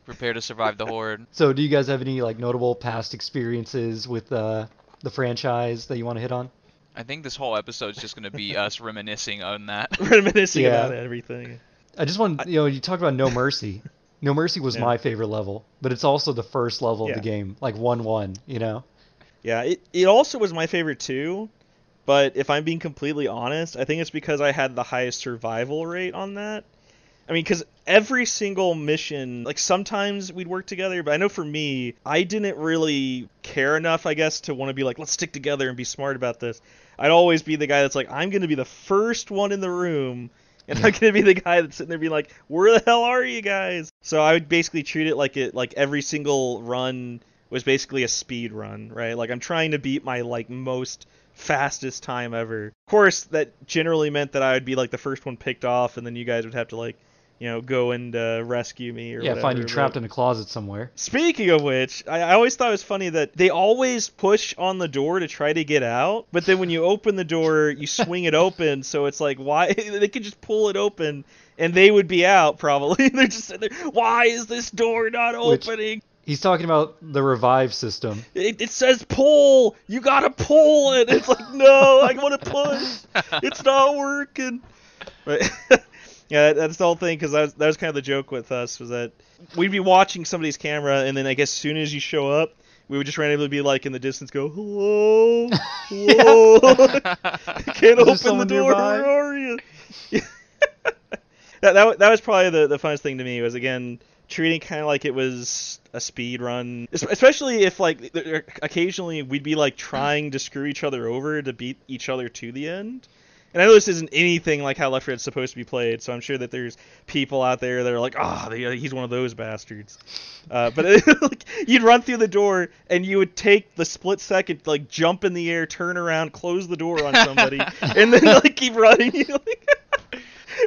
Prepare to survive the horde. So do you guys have any like notable past experiences with the franchise that you want to hit on? I think this whole episode is just going to be us reminiscing on that. Reminiscing about everything. I just want, you talked about No Mercy. No Mercy was my favorite level, but it's also the first level of the game, like 1-1, Yeah, it also was my favorite too, but if I'm being completely honest, I think it's because I had the highest survival rate on that. I mean, because every single mission, like sometimes we'd work together, but I know for me, I didn't really care enough, I guess, to want to be like, let's stick together and be smart about this. I'd always be the guy that's like, I'm going to be the first one in the room, and I'm going to be the guy that's sitting there being like, where the hell are you guys? So I would basically treat it like every single run was basically a speed run, right? Like I'm trying to beat my like most fastest time ever. Of course, that generally meant that I would be like the first one picked off, and then you guys would have to like, go and rescue me or whatever. Find you trapped in a closet somewhere. Speaking of which, I always thought it was funny that they always push on the door to try to get out, but then when you open the door, you swing it open, so it's like, why? They could just pull it open, and they would be out, probably. They're just sitting there, why is this door not opening? He's talking about the revive system. It says pull! You gotta pull it! It's like, no, I want to push! It's not working! But... Yeah, that's the whole thing, because that was kind of the joke with us, was that we'd be watching somebody's camera, and then I guess as soon as you show up, we would just randomly be like in the distance go, hello? Hello? Can't open the door, where are you? that was probably the funnest thing to me, was, again, treating kind of like it was a speed run, especially if, like, occasionally we'd be, like, trying to screw each other over to beat each other to the end. And I know this isn't anything like how Left 4 Dead's supposed to be played, so I'm sure that there's people out there that are like, he's one of those bastards. But like, you'd run through the door, and you would take the split second, like, jump in the air, turn around, close the door on somebody, and then, like, keep running.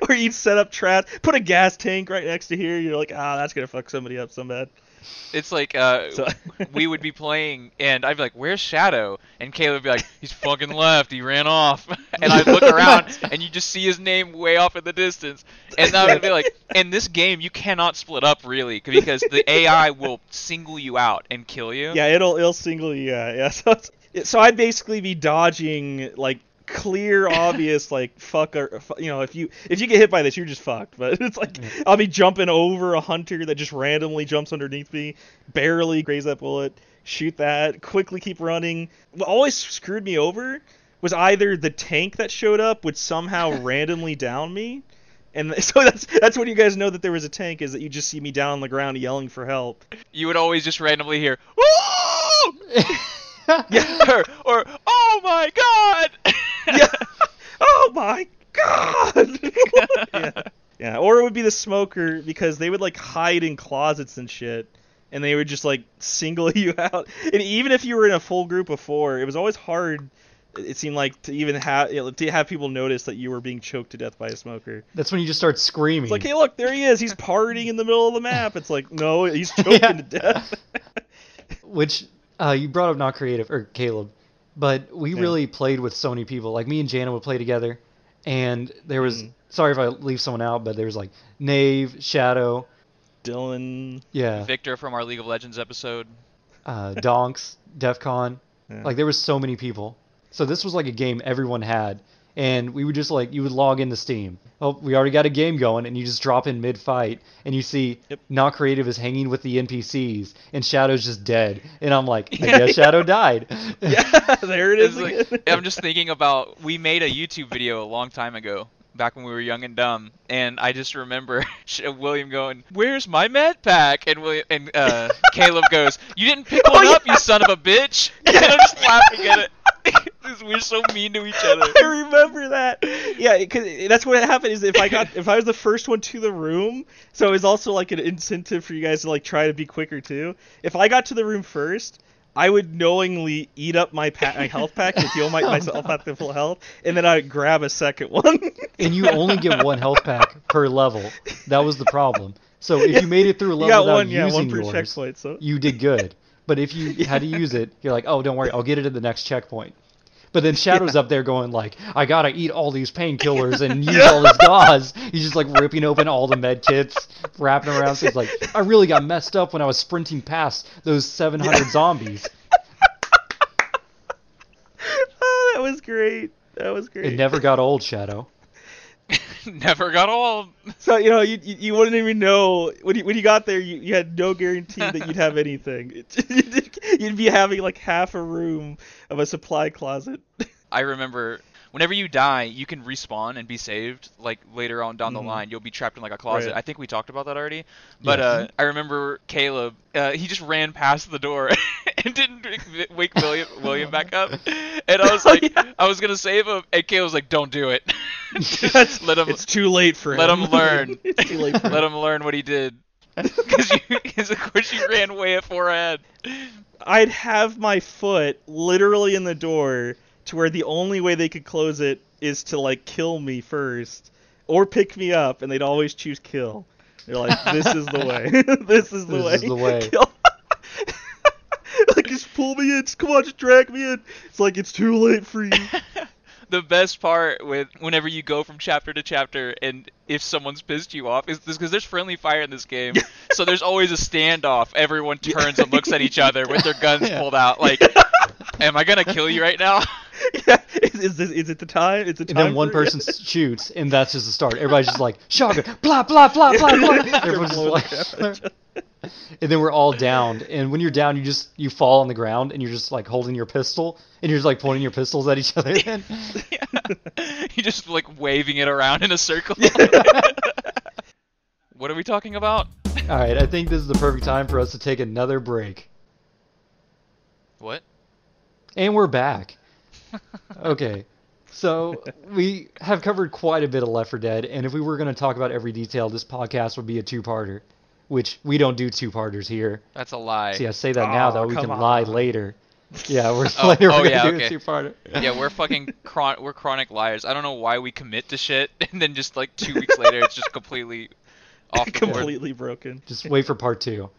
Or you'd set up traps, put a gas tank right next to here, you're like, that's going to fuck somebody up so bad. It's like we would be playing, and I'd be like, "Where's Shadow?" And Caleb would be like, "He's fucking left. He ran off." And I'd look around, and you just see his name way off in the distance. And I would be like, "In this game, you cannot split up really, because the AI will single you out and kill you." Yeah, it'll single you. Yeah. So I'd basically be dodging like clear, obvious, like fuck, or if you get hit by this, you're just fucked. But it's like I'll be jumping over a hunter that just randomly jumps underneath me, barely graze that bullet, shoot that, quickly keep running. What always screwed me over was either the tank that showed up would somehow randomly down me, and so that's when you guys know that there was a tank, is that you just see me down on the ground yelling for help. You would always just randomly hear, "Woo!" Yeah, or "Oh my god!" Yeah. Oh my god! Yeah. Or it would be the smoker, because they would like hide in closets and shit, and they would just like single you out. And even if you were in a full group of 4, it was always hard, it seemed like, to even have people notice that you were being choked to death by a smoker. That's when you just start screaming. It's like, hey, look, there he is. He's partying in the middle of the map. It's like, no, he's choking to death. Which you brought up not creative, or Caleb. But we really played with so many people. Like, me and Jana would play together, and there was, sorry if I leave someone out, but there was, like, Nave, Shadow. Dylan. Yeah. Victor from our League of Legends episode. Donks, Defcon. Yeah. Like, there was so many people. So this was, like, a game everyone had. and we would just like, you would log into Steam. Oh, we already got a game going, and you just drop in mid-fight, and you see Not Creative is hanging with the NPCs, and Shadow's just dead. And I'm like, I guess Shadow died. Yeah, there it is again. Like, I'm just thinking about, we made a YouTube video a long time ago, back when we were young and dumb, and I just remember William going, "Where's my med pack?" And Caleb goes, "You didn't pick one up, you son of a bitch!" And I'm just laughing at it. We're so mean to each other. I remember that. Yeah, because that's what happened. Is if I was the first one to the room, so it was also like an incentive for you guys to like try to be quicker too. If I got to the room first, I would knowingly eat up my health pack to heal myself at the full health, and then I'd grab a second one. And you only get one health pack per level. That was the problem. So if you made it through a level without using one per yours, checkpoint, so. You did good. But if you had to use it, you're like, oh, don't worry, I'll get it at the next checkpoint. But then Shadow's up there going like, I gotta eat all these painkillers and use all this gauze. He's just like ripping open all the med kits, wrapping them around. So he's like, I really got messed up when I was sprinting past those 700 zombies. Oh, that was great. It never got old, Shadow. Never got old. So you wouldn't even know when you got there. You had no guarantee that you'd have anything. You'd be having like half a room of a supply closet. I remember whenever you die, you can respawn and be saved. Like later on down the line, you'll be trapped in like a closet. Right. I think we talked about that already. But I remember Caleb. He just ran past the door and didn't wake William back up. And I was like, I was gonna save him, and Caleb was like, "Don't do it. Let him. It's too late for him. Let him learn. It's too late for him. Let him learn what he did." Because of course you ran way far ahead. I'd have my foot literally in the door to where the only way they could close it is to like kill me first or pick me up, and they'd always choose kill. They're like, "This is the way. This is the way. Kill." Like, just pull me in. Come on, just drag me in. It's like, it's too late for you. The best part with whenever you go from chapter to chapter, and if someone's pissed you off, is this because there's friendly fire in this game, so there's always a standoff. Everyone turns and looks at each other with their guns pulled out, like, "Am I gonna kill you right now?" Yeah, is it the time? It's the time. And then one person shoots, and that's just the start. Everybody's just like, shotgun, blah blah blah blah blah. Everyone's just like. And then we're all downed, and when you're down, you fall on the ground, and you're just like holding your pistol, and you're just like pointing your pistols at each other. Then You're just like waving it around in a circle. What are we talking about? All right, I think this is the perfect time for us to take another break. What? And we're back. Okay, so we have covered quite a bit of Left 4 Dead, and if we were going to talk about every detail, this podcast would be a two-parter, which we don't do two-parters here. That's a lie. See, I say that now, though. We can lie later. Yeah, we're do a two-parter. Yeah, we're fucking we're chronic liars. I don't know why we commit to shit, and then just like 2 weeks later, it's just completely off the board. Completely broken. Just wait for part 2.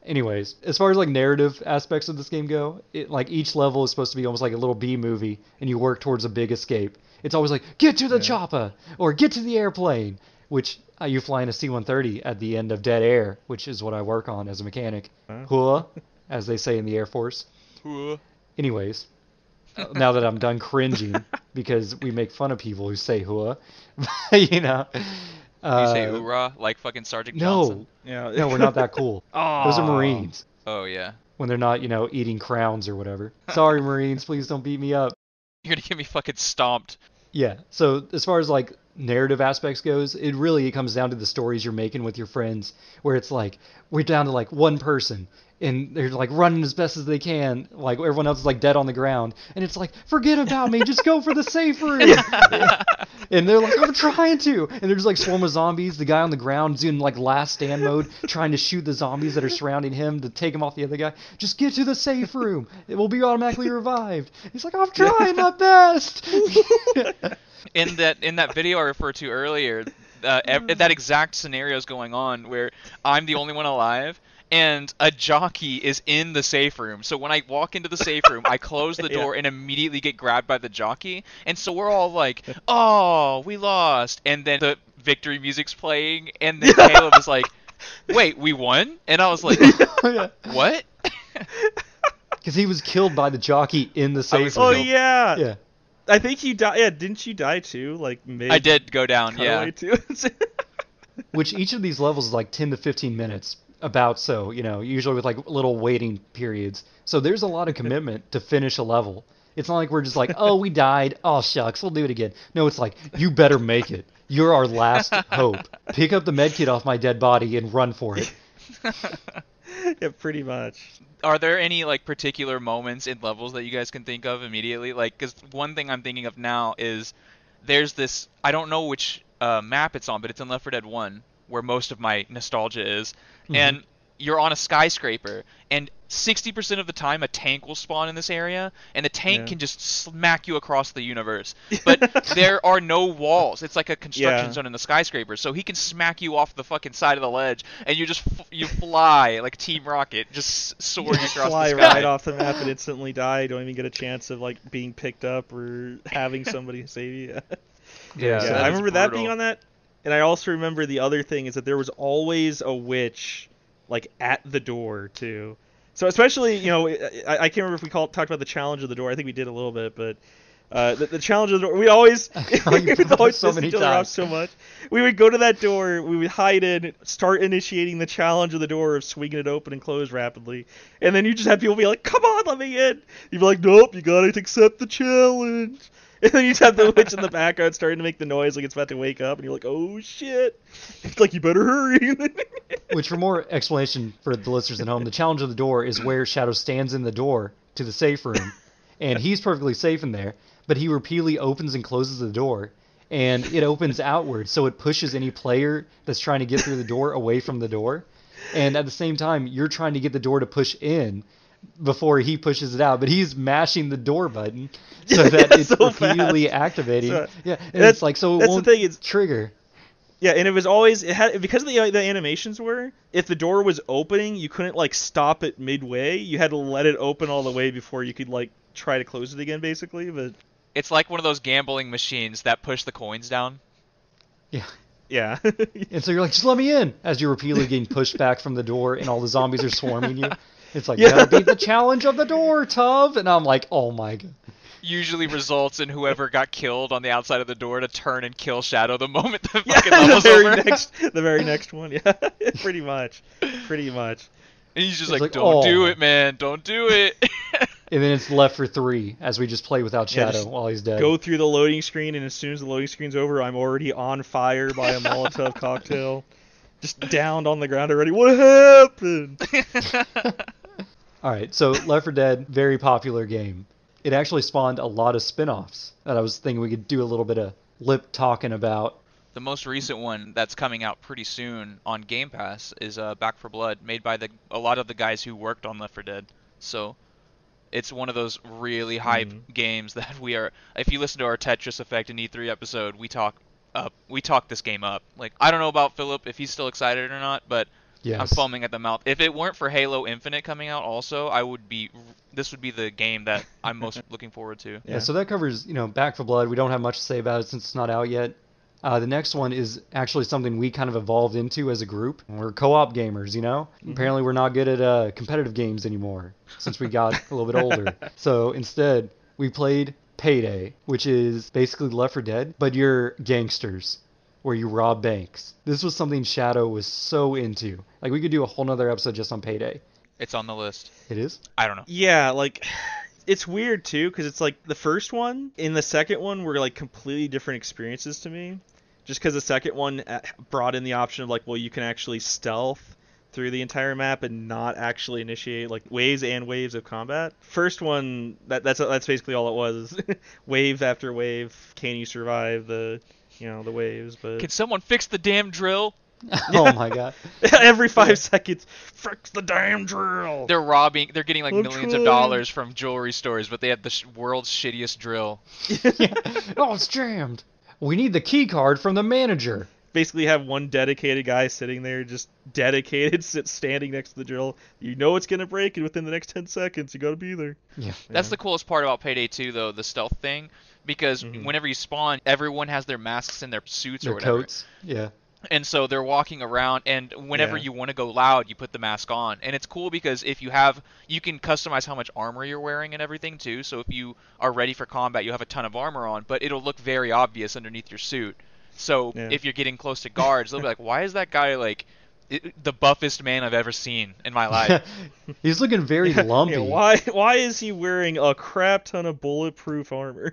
Anyways, as far as like narrative aspects of this game go, like each level is supposed to be almost like a little B movie, and you work towards a big escape. It's always like, get to the chopper, or get to the airplane, which you fly in a C-130 at the end of Dead Air, which is what I work on as a mechanic. Huh, as they say in the Air Force. Anyways, now that I'm done cringing, because we make fun of people who say "hua," you know. You say "hoorah" like fucking Sergeant Johnson? No, we're not that cool. Those are Marines. Oh yeah. When they're not, eating crowns or whatever. Sorry, Marines, please don't beat me up. You're gonna get me fucking stomped. Yeah. So as far as like narrative aspects goes, it comes down to the stories you're making with your friends, where it's like we're down to like one person, and they're like running as best as they can, like everyone else is like dead on the ground, and it's like, forget about me, just go for the safe room. And they're like, I'm trying to, and they're just like swarm of zombies. The guy on the ground is in like last stand mode, trying to shoot the zombies that are surrounding him to take him off the other guy. Just get to the safe room, it will be automatically revived. He's like, I'm trying my best. In that video I referred to earlier, that exact scenario is going on where I'm the only one alive, and a jockey is in the safe room. So when I walk into the safe room, I close the door and immediately get grabbed by the jockey. And so we're all like, "Oh, we lost!" And then the victory music's playing, and then Caleb is like, "Wait, we won?" And I was like, "What?" Because he was killed by the jockey in the safe room. Oh yeah. Yeah. I think you died. Yeah, didn't you die too? Like I did go down. Yeah. Too? Which each of these levels is like 10 to 15 minutes. About so, usually with like little waiting periods. So there's a lot of commitment to finish a level. It's not like we're just like, oh, we died. Oh, shucks, we'll do it again. No, it's like, you better make it. You're our last hope. Pick up the medkit off my dead body and run for it. Yeah, pretty much. Are there any like particular moments in levels that you guys can think of immediately? Like, because one thing I'm thinking of now is there's this, I don't know which map it's on, but it's in Left 4 Dead 1, where most of my nostalgia is. Mm-hmm. And you're on a skyscraper, and 60% of the time a tank will spawn in this area, and the tank can just smack you across the universe. But there are no walls. It's like a construction zone in the skyscraper, so he can smack you off the fucking side of the ledge, and you just you fly like Team Rocket, just soaring across the sky. Fly right off the map and instantly die. You don't even get a chance of like being picked up or having somebody save you. Yeah, I remember that being on that. And I also remember the other thing is that there was always a witch, like, at the door, too. So especially, I can't remember if we talked about the challenge of the door. I think we did a little bit, but the challenge of the door, we always so many times. So much. We would go to that door, we would hide in, start initiating the challenge of the door of swinging it open and close rapidly. And then you just have people be like, come on, let me in. You'd be like, nope, you gotta accept the challenge. And then you just have the witch in the background starting to make the noise like it's about to wake up, and you're like, oh shit. It's like, you better hurry. Which, for more explanation for the listeners at home, the challenge of the door is where Shadow stands in the door to the safe room, and he's perfectly safe in there, but he repeatedly opens and closes the door, and it opens outward, so it pushes any player that's trying to get through the door away from the door. And at the same time, you're trying to get the door to push in before he pushes it out, but he's mashing the door button so that it's so repeatedly activating. So, and it's like, so it won't trigger. Yeah, and it was always, because of the animations were, if the door was opening, you couldn't like stop it midway. You had to let it open all the way before you could like try to close it again, basically. But it's like one of those gambling machines that push the coins down. Yeah. Yeah. And so you're like, just let me in, as you're repeatedly getting pushed back from the door and all the zombies are swarming you. It's like, you gotta beat the challenge of the door, Tub. And I'm like, oh my god. Usually results in whoever got killed on the outside of the door to turn and kill Shadow the moment the fucking level's over. The very next one, yeah. Pretty much. And he's just like, don't do it, man. Don't do it. And then it's left for 3 as we just play without Shadow while he's dead. Go through the loading screen, and as soon as the loading screen's over, I'm already on fire by a Molotov cocktail. Just downed on the ground already. What happened? Alright, so Left 4 Dead, very popular game. It actually spawned a lot of spin-offs that I was thinking we could do a little bit of lip talking about. The most recent one that's coming out pretty soon on Game Pass is Back 4 Blood, made by a lot of the guys who worked on Left 4 Dead. So it's one of those really hype games that we are. If you listen to our Tetris Effect and E3 episode, we talk this game up. Like, I don't know about Phillip if he's still excited or not, but yes. I'm foaming at the mouth. If it weren't for Halo Infinite coming out also, this would be the game that I'm most looking forward to. Yeah, so that covers, Back 4 Blood. We don't have much to say about it since it's not out yet. The next one is actually something we kind of evolved into as a group. We're co-op gamers, Apparently we're not good at competitive games anymore since we got a little bit older. So instead, we played Payday, which is basically Left 4 Dead, but you're gangsters, where you rob banks. This was something Shadow was so into. Like, we could do a whole nother episode just on Payday. It's on the list. It is? I don't know. Yeah, like, it's weird, too, because it's like the first one and the second one were, like, completely different experiences to me. Just because the second one brought in the option of, like, well, you can actually stealth through the entire map and not actually initiate, like, waves and waves of combat. First one, that's basically all it was. Wave after wave. Can you survive the waves? But can someone fix the damn drill? Oh my god. Every 5 seconds, fix the damn drill. They're getting like millions of dollars from jewelry stores, but they have the world's shittiest drill. Oh, it's jammed. We need the key card from the manager. Basically have one dedicated guy sitting there, just dedicated, standing next to the drill. You know it's going to break, and within the next 10 seconds, you got to be there. Yeah. That's the coolest part about Payday 2, though, the stealth thing, because whenever you spawn, everyone has their masks and their suits or whatever. Coats, yeah. And so they're walking around, and whenever Yeah. you want to go loud, you put the mask on. And it's cool because if you can customize how much armor you're wearing and everything too. So if you are ready for combat, you have a ton of armor on, but it'll look very obvious underneath your suit. So Yeah. if you're getting close to guards, they'll be like, "Why is that guy like the buffest man I've ever seen in my life?" He's looking very lumpy. Yeah, why is he wearing a crap ton of bulletproof armor?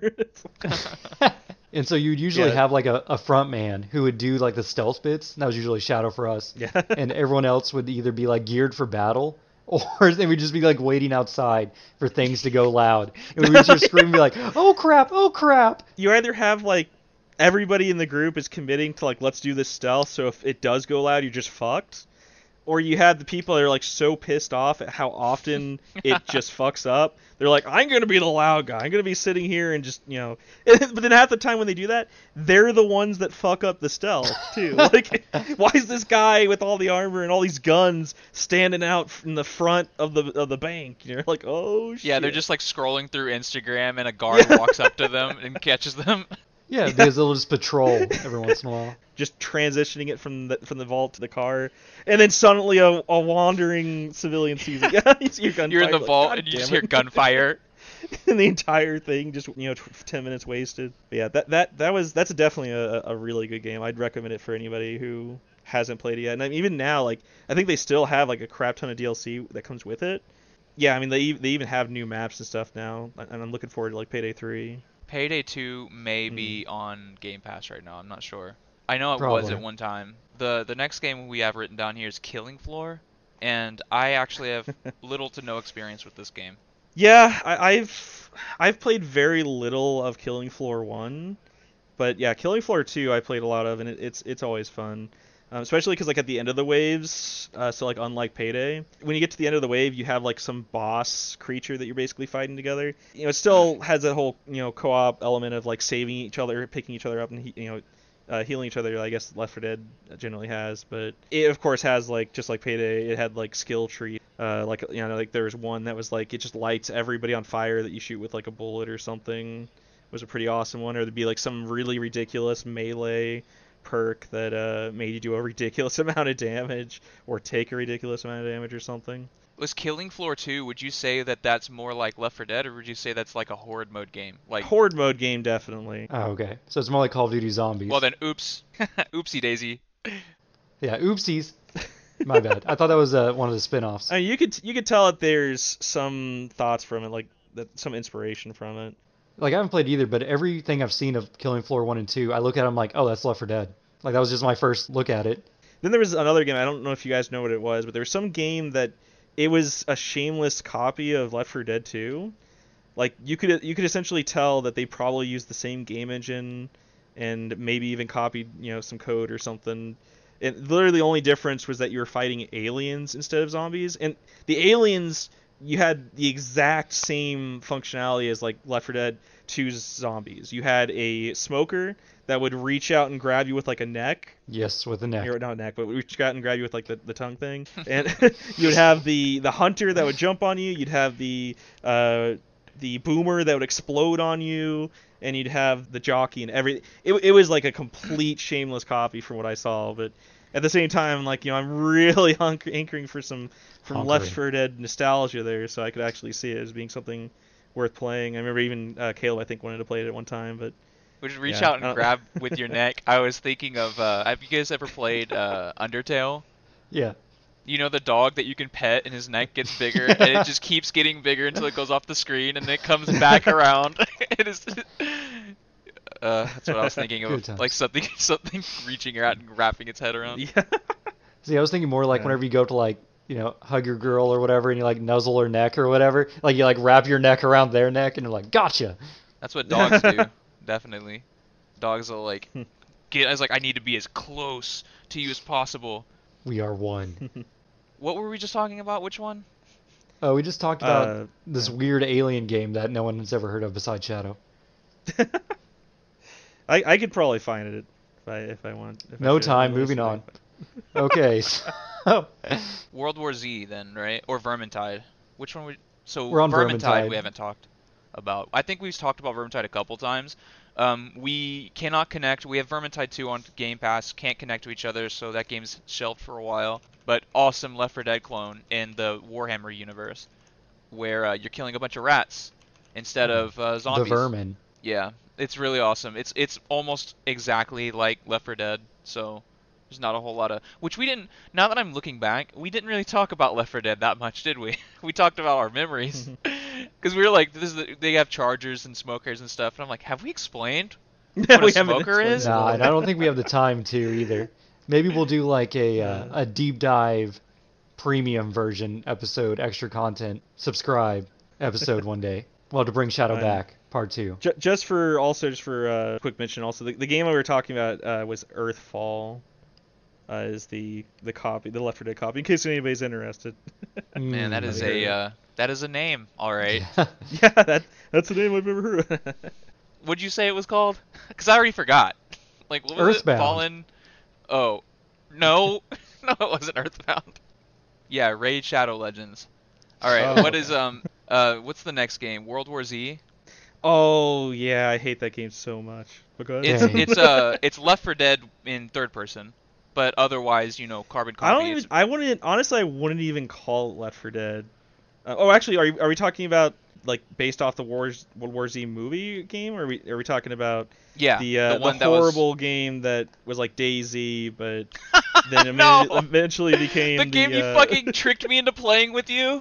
And so you'd usually have like a front man who would do like the stealth bits. And that was usually Shadow for us. Yeah. And everyone else would either be like geared for battle, or they would just be like waiting outside for things to go loud. And we would just scream and be like, "Oh crap! Oh crap!" You either have like everybody in the group is committing to like let's do this stealth, so if it does go loud, you're just fucked. Or you have the people that are like so pissed off at how often it just fucks up. They're like, I'm gonna be the loud guy. I'm gonna be sitting here and just But then half the time when they do that, they're the ones that fuck up the stealth too. Like, why is this guy with all the armor and all these guns standing out in the front of the bank? You're like, oh shit. Yeah, they're just like scrolling through Instagram, and a guard walks up to them and catches them. Yeah, because they'll just patrol every once in a while. Just transitioning it from the vault to the car, and then suddenly a wandering civilian sees it. Yeah, you see your gunfire. You're in the like, vault, God and you damn just it. hear gunfire. And the entire thing just 10 minutes wasted. But yeah, that's definitely a really good game. I'd recommend it for anybody who hasn't played it yet. And I mean, even now, like I think they still have like a crap ton of DLC that comes with it. Yeah, I mean they even have new maps and stuff now, and I'm looking forward to like Payday 3. Payday 2 may be on Game Pass right now. I'm not sure. I know it was Probably. at one time. The next game we have written down here is Killing Floor, and I actually have little to no experience with this game. Yeah, I've played very little of Killing Floor 1, but yeah, Killing Floor 2 I played a lot of, and it's always fun. Especially because like at the end of the waves, so like unlike Payday, when you get to the end of the wave, you have like some boss creature that you're basically fighting together. It still has that whole co-op element of like saving each other, picking each other up, and healing each other. I guess Left 4 Dead generally has, but it of course has like just like Payday, it had like skill tree. Like like there was one that was like it just lights everybody on fire that you shoot with like a bullet or something. It was a pretty awesome one. Or there'd be like some really ridiculous melee perk that made you do a ridiculous amount of damage or take a ridiculous amount of damage or something. Was Killing Floor 2, would you say that that's more like Left 4 Dead, or would you say that's like a horde mode game? Like Horde mode game, definitely. Oh, okay. So it's more like Call of Duty Zombies. Well then, oops. Oopsie daisy. Yeah, oopsies. My bad. I thought that was one of the spin-offs. I mean, you could tell that there's some thoughts from it, like some inspiration from it. Like, I haven't played either, but everything I've seen of Killing Floor 1 and 2, I look at them like, oh, that's Left 4 Dead. Like, that was just my first look at it. Then there was another game, I don't know if you guys know what it was, but there was some game that it was a shameless copy of Left 4 Dead 2. Like, you could essentially tell that they probably used the same game engine and maybe even copied, some code or something. And literally the only difference was that you were fighting aliens instead of zombies. And the aliens, you had the exact same functionality as like Left 4 Dead 2's zombies. You had a smoker that would reach out and grab you with like a neck. Yes, with the neck. Or not a neck, but reach out and grab you with like the tongue thing. And you would have the hunter that would jump on you. You'd have the boomer that would explode on you, and you'd have the jockey and everything. It was like a complete shameless copy from what I saw, but at the same time, like I'm really hankering for some Left 4 Dead nostalgia there, so I could actually see it as being something worth playing. I remember even Caleb, I think, wanted to play it at one time, but Would you reach out and grab with your neck? I was thinking of, have you guys ever played Undertale? Yeah. You know the dog that you can pet and his neck gets bigger and it just keeps getting bigger until it goes off the screen and then it comes back around. It is. That's what I was thinking of, like something reaching out and wrapping its head around. Yeah. See, I was thinking more like whenever you go to like hug your girl or whatever and you like nuzzle her neck or whatever, like you like wrap your neck around their neck and you're like, gotcha. That's what dogs do. Definitely. Dogs will like get. I was like, I need to be as close to you as possible. We are one. What were we just talking about? Which one? Oh, we just talked about this weird alien game that no one has ever heard of besides Shadow. I could probably find it if I want. No time. Moving on. Okay. So. World War Z then, right? Or Vermintide? Which one? So we're on Vermintide Vermintide. we haven't talked about. I think we've talked about Vermintide a couple times. We cannot connect. We have Vermintide 2 on Game Pass. Can't connect to each other, so that game's shelved for a while. But awesome Left 4 Dead clone in the Warhammer universe, where you're killing a bunch of rats instead of zombies. The vermin. Yeah, it's really awesome. It's almost exactly like Left 4 Dead, so there's not a whole lot of... Which we didn't... Now that I'm looking back, we didn't really talk about Left 4 Dead that much, did we? We talked about our memories. Because we were like, they have chargers and smokers and stuff, and I'm like, have we explained what a smoker is? No, I don't think we have the time to either. Maybe we'll do like a deep dive premium version episode, extra content, subscribe episode one day. Well, to bring Shadow back, part 2. Just for a quick mention, also the game we were talking about was Earthfall. Is the copy, the Left 4 Dead copy, in case anybody's interested. Man, that is a name, all right. Yeah, that's a name I've never heard of. What'd you say it was called? Because I already forgot. Like, what was Earthbound. it? Fallen? Oh, no, no, it wasn't Earthbound. Yeah, Raid Shadow Legends. All right, what is what's the next game? World War Z? Oh yeah, I hate that game so much. Okay. It's Left 4 Dead in third person. But otherwise, carbon copy. I wouldn't even call it Left 4 Dead. Actually, are we talking about like based off the World War Z movie game, or are we talking about the horrible game that was like DayZ, but then No! eventually became the game you fucking tricked me into playing with you?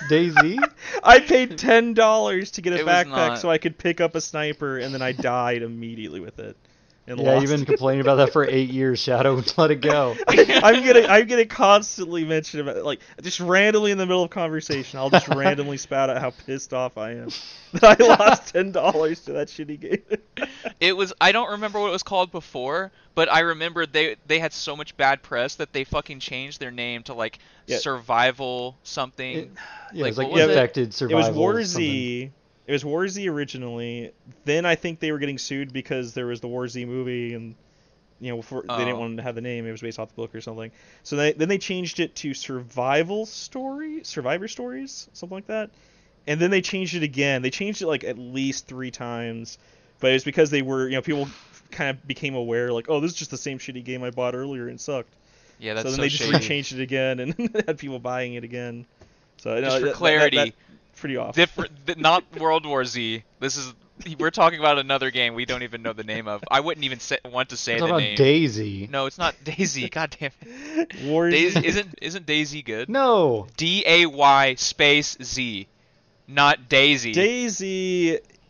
DayZ? I paid $10 to get a It was backpack not. so I could pick up a sniper, and then I died immediately with it. And Yeah, lost. you've been complaining about that for 8 years, Shadow. Let it go. I'm gonna constantly mention about it, like just randomly in the middle of conversation. I'll just randomly spout out how pissed off I am that I lost $10 to that shitty game. I don't remember what it was called before, but I remember they had so much bad press that they fucking changed their name to like Survival something. It was what like was it? Infected Survival. It was War something. Z. It was War Z originally. Then I think they were getting sued because there was the War Z movie, and they didn't want to have the name. It was based off the book or something. So then they changed it to Survivor Stories, something like that. And then they changed it again. They changed it like at least 3 times, but it was because they were, people kind of became aware, like, oh, this is just the same shitty game I bought earlier and sucked. Yeah, that's so then they just rechanged it again and had people buying it again. So just for clarity. Pretty off. Different, not World War Z. We're talking about another game we don't even know the name of. I wouldn't even want to say the name. About DayZ. No, it's not DayZ. God damn it. War Z. Isn't DayZ good? No. DAY space Z, not Daisy.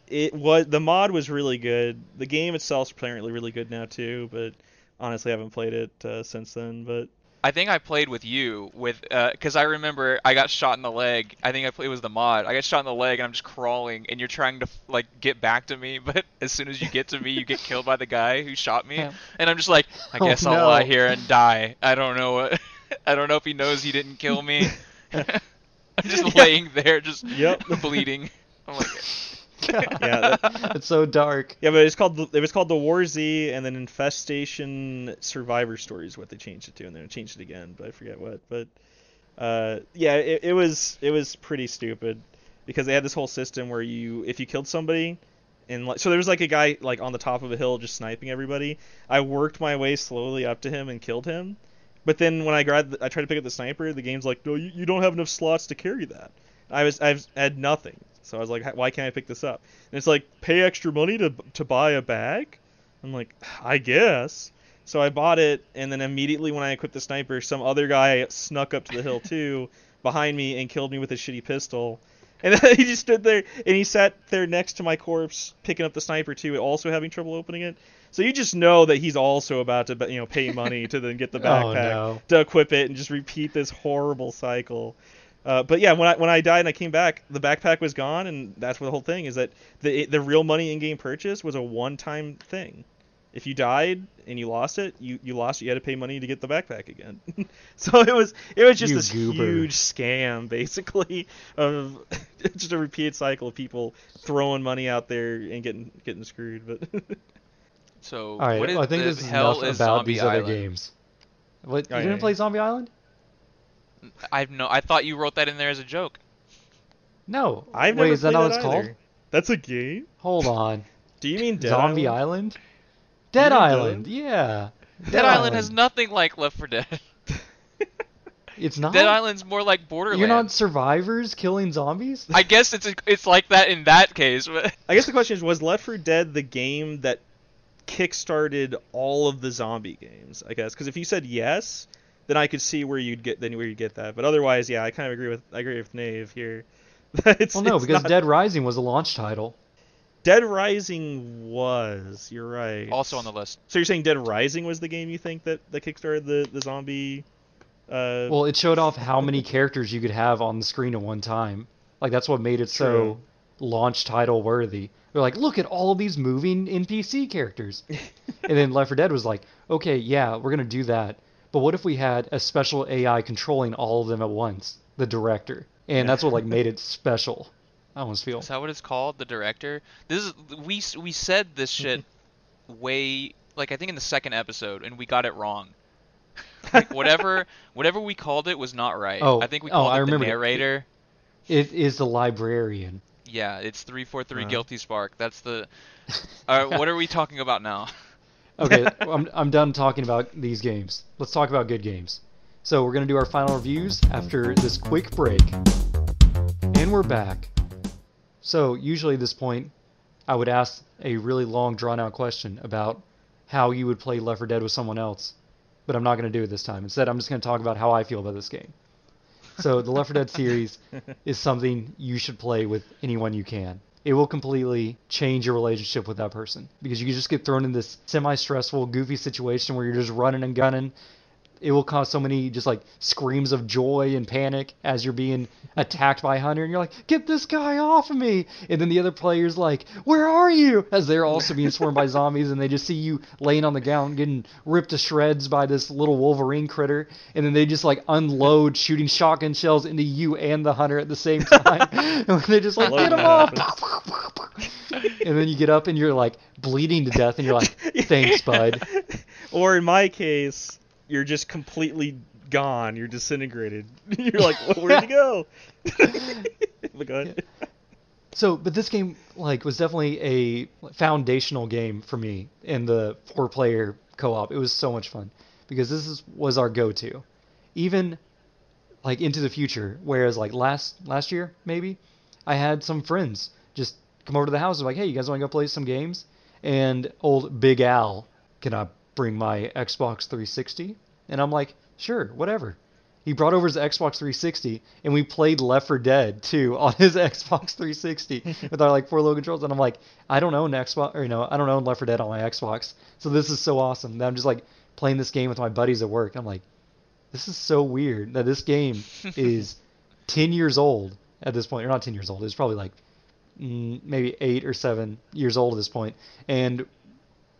DayZ, the mod was really good. The game itself's apparently really good now too, but honestly I haven't played it since then. But I think I played with you because I remember I got shot in the leg. I think it was the mod. I got shot in the leg and I'm just crawling and you're trying to like get back to me, but as soon as you get to me, you get killed by the guy who shot me, and I'm just like, I guess I'll lie here and die. I don't know I don't know if he knows he didn't kill me. I'm just laying there, just bleeding. I'm like. It's so dark. Yeah, but it was called the War Z, and then Infestation Survivor Stories is what they changed it to, and then it changed it again, but I forget what. But it was pretty stupid because they had this whole system where if you killed somebody, and so there was like a guy like on the top of a hill just sniping everybody. I worked my way slowly up to him and killed him, but then when I tried to pick up the sniper, the game's like, no, you don't have enough slots to carry that. I had nothing. So I was like, why can't I pick this up? And it's like, pay extra money to buy a bag? I'm like, I guess. So I bought it, and then immediately when I equipped the sniper, some other guy snuck up to the hill too, behind me, and killed me with a shitty pistol. And then he just stood there, and he sat there next to my corpse, picking up the sniper too, also having trouble opening it. So you just know that he's also about to, pay money to then get the backpack to equip it, and just repeat this horrible cycle. But yeah, when I died and I came back, the backpack was gone, and that's what the whole thing is, that the real money in-game purchase was a one-time thing. If you died and you lost it, you lost it. You had to pay money to get the backpack again. So it was just this huge scam, basically, of just a repeated cycle of people throwing money out there and getting screwed. But so all right, what is I think the this is hell enough is about Zombie these Island? other games. What? You didn't play Zombie Island? I thought you wrote that in there as a joke. No. I've Wait, never is that played how that it's either. called? That's a game? Hold on. Do you mean Dead Zombie Island? Island? Dead mean Island, yeah. Dead Island has nothing like Left 4 Dead. It's not? Dead Island's more like Borderlands. You're not survivors killing zombies? I guess it's like that in that case, but I guess the question is, was Left 4 Dead the game that kickstarted all of the zombie games? I guess because if you said yes, then I could see where you'd get that. But otherwise, yeah, I kind of agree with Nave here. Because Dead Rising was a launch title. Dead Rising was. You're right. Also on the list. So you're saying Dead Rising was the game you think that kickstarted the zombie? Well, it showed off how many characters you could have on the screen at one time. Like that's what made it so launch title worthy. They're like, look at all of these moving NPC characters. And then Left 4 Dead was like, okay, yeah, we're gonna do that. But what if we had a special AI controlling all of them at once? The director. And that's what like made it special. I almost feel. Is that what it's called? The director? This is we said this shit way like I think in the second episode, and we got it wrong. Like whatever we called it was not right. Oh, I think we called it the narrator. It is the librarian. Yeah, it's 343 Guilty Spark. That's the. What are we talking about now? Okay, I'm done talking about these games. Let's talk about good games. So we're gonna do our final reviews after this quick break, and we're back. So usually at this point, I would ask a really long, drawn-out question about how you would play Left 4 Dead with someone else, but I'm not going to do it this time. Instead, I'm just going to talk about how I feel about this game. So the Left 4 Dead series is something you should play with anyone you can. It will completely change your relationship with that person because you just get thrown in this semi-stressful, goofy situation where you're just running and gunning. It will cause so many just like screams of joy and panic as you're being attacked by a hunter, and you're like, get this guy off of me! And then the other player's like, where are you? As they're also being swarmed by zombies, and they just see you laying on the ground getting ripped to shreds by this little Wolverine critter, and then they just like unload shooting shotgun shells into you and the hunter at the same time. And they're just like, get him off! And then you get up and you're like bleeding to death, and you're like, thanks, bud. Or in my case, you're just completely gone. You're disintegrated. You're like, well, where'd you go? Oh my God. So, but this game like was definitely a foundational game for me in the 4-player co-op. It was so much fun because was our go-to, even like into the future. Whereas like last year maybe, I had some friends just come over to the house and like, hey, you guys want to go play some games? And old Big Al, can I bring my Xbox 360? And I'm like, sure, whatever. He brought over his Xbox 360, and we played Left 4 Dead 2 on his Xbox 360 with our like 4 little controls. And I'm like, I don't own Xbox, or I don't own Left 4 Dead on my Xbox, so this is so awesome. That I'm just like playing this game with my buddies at work. I'm like, this is so weird that this game is 10 years old at this point. Or not 10 years old. It's probably like maybe 8 or 7 years old at this point, and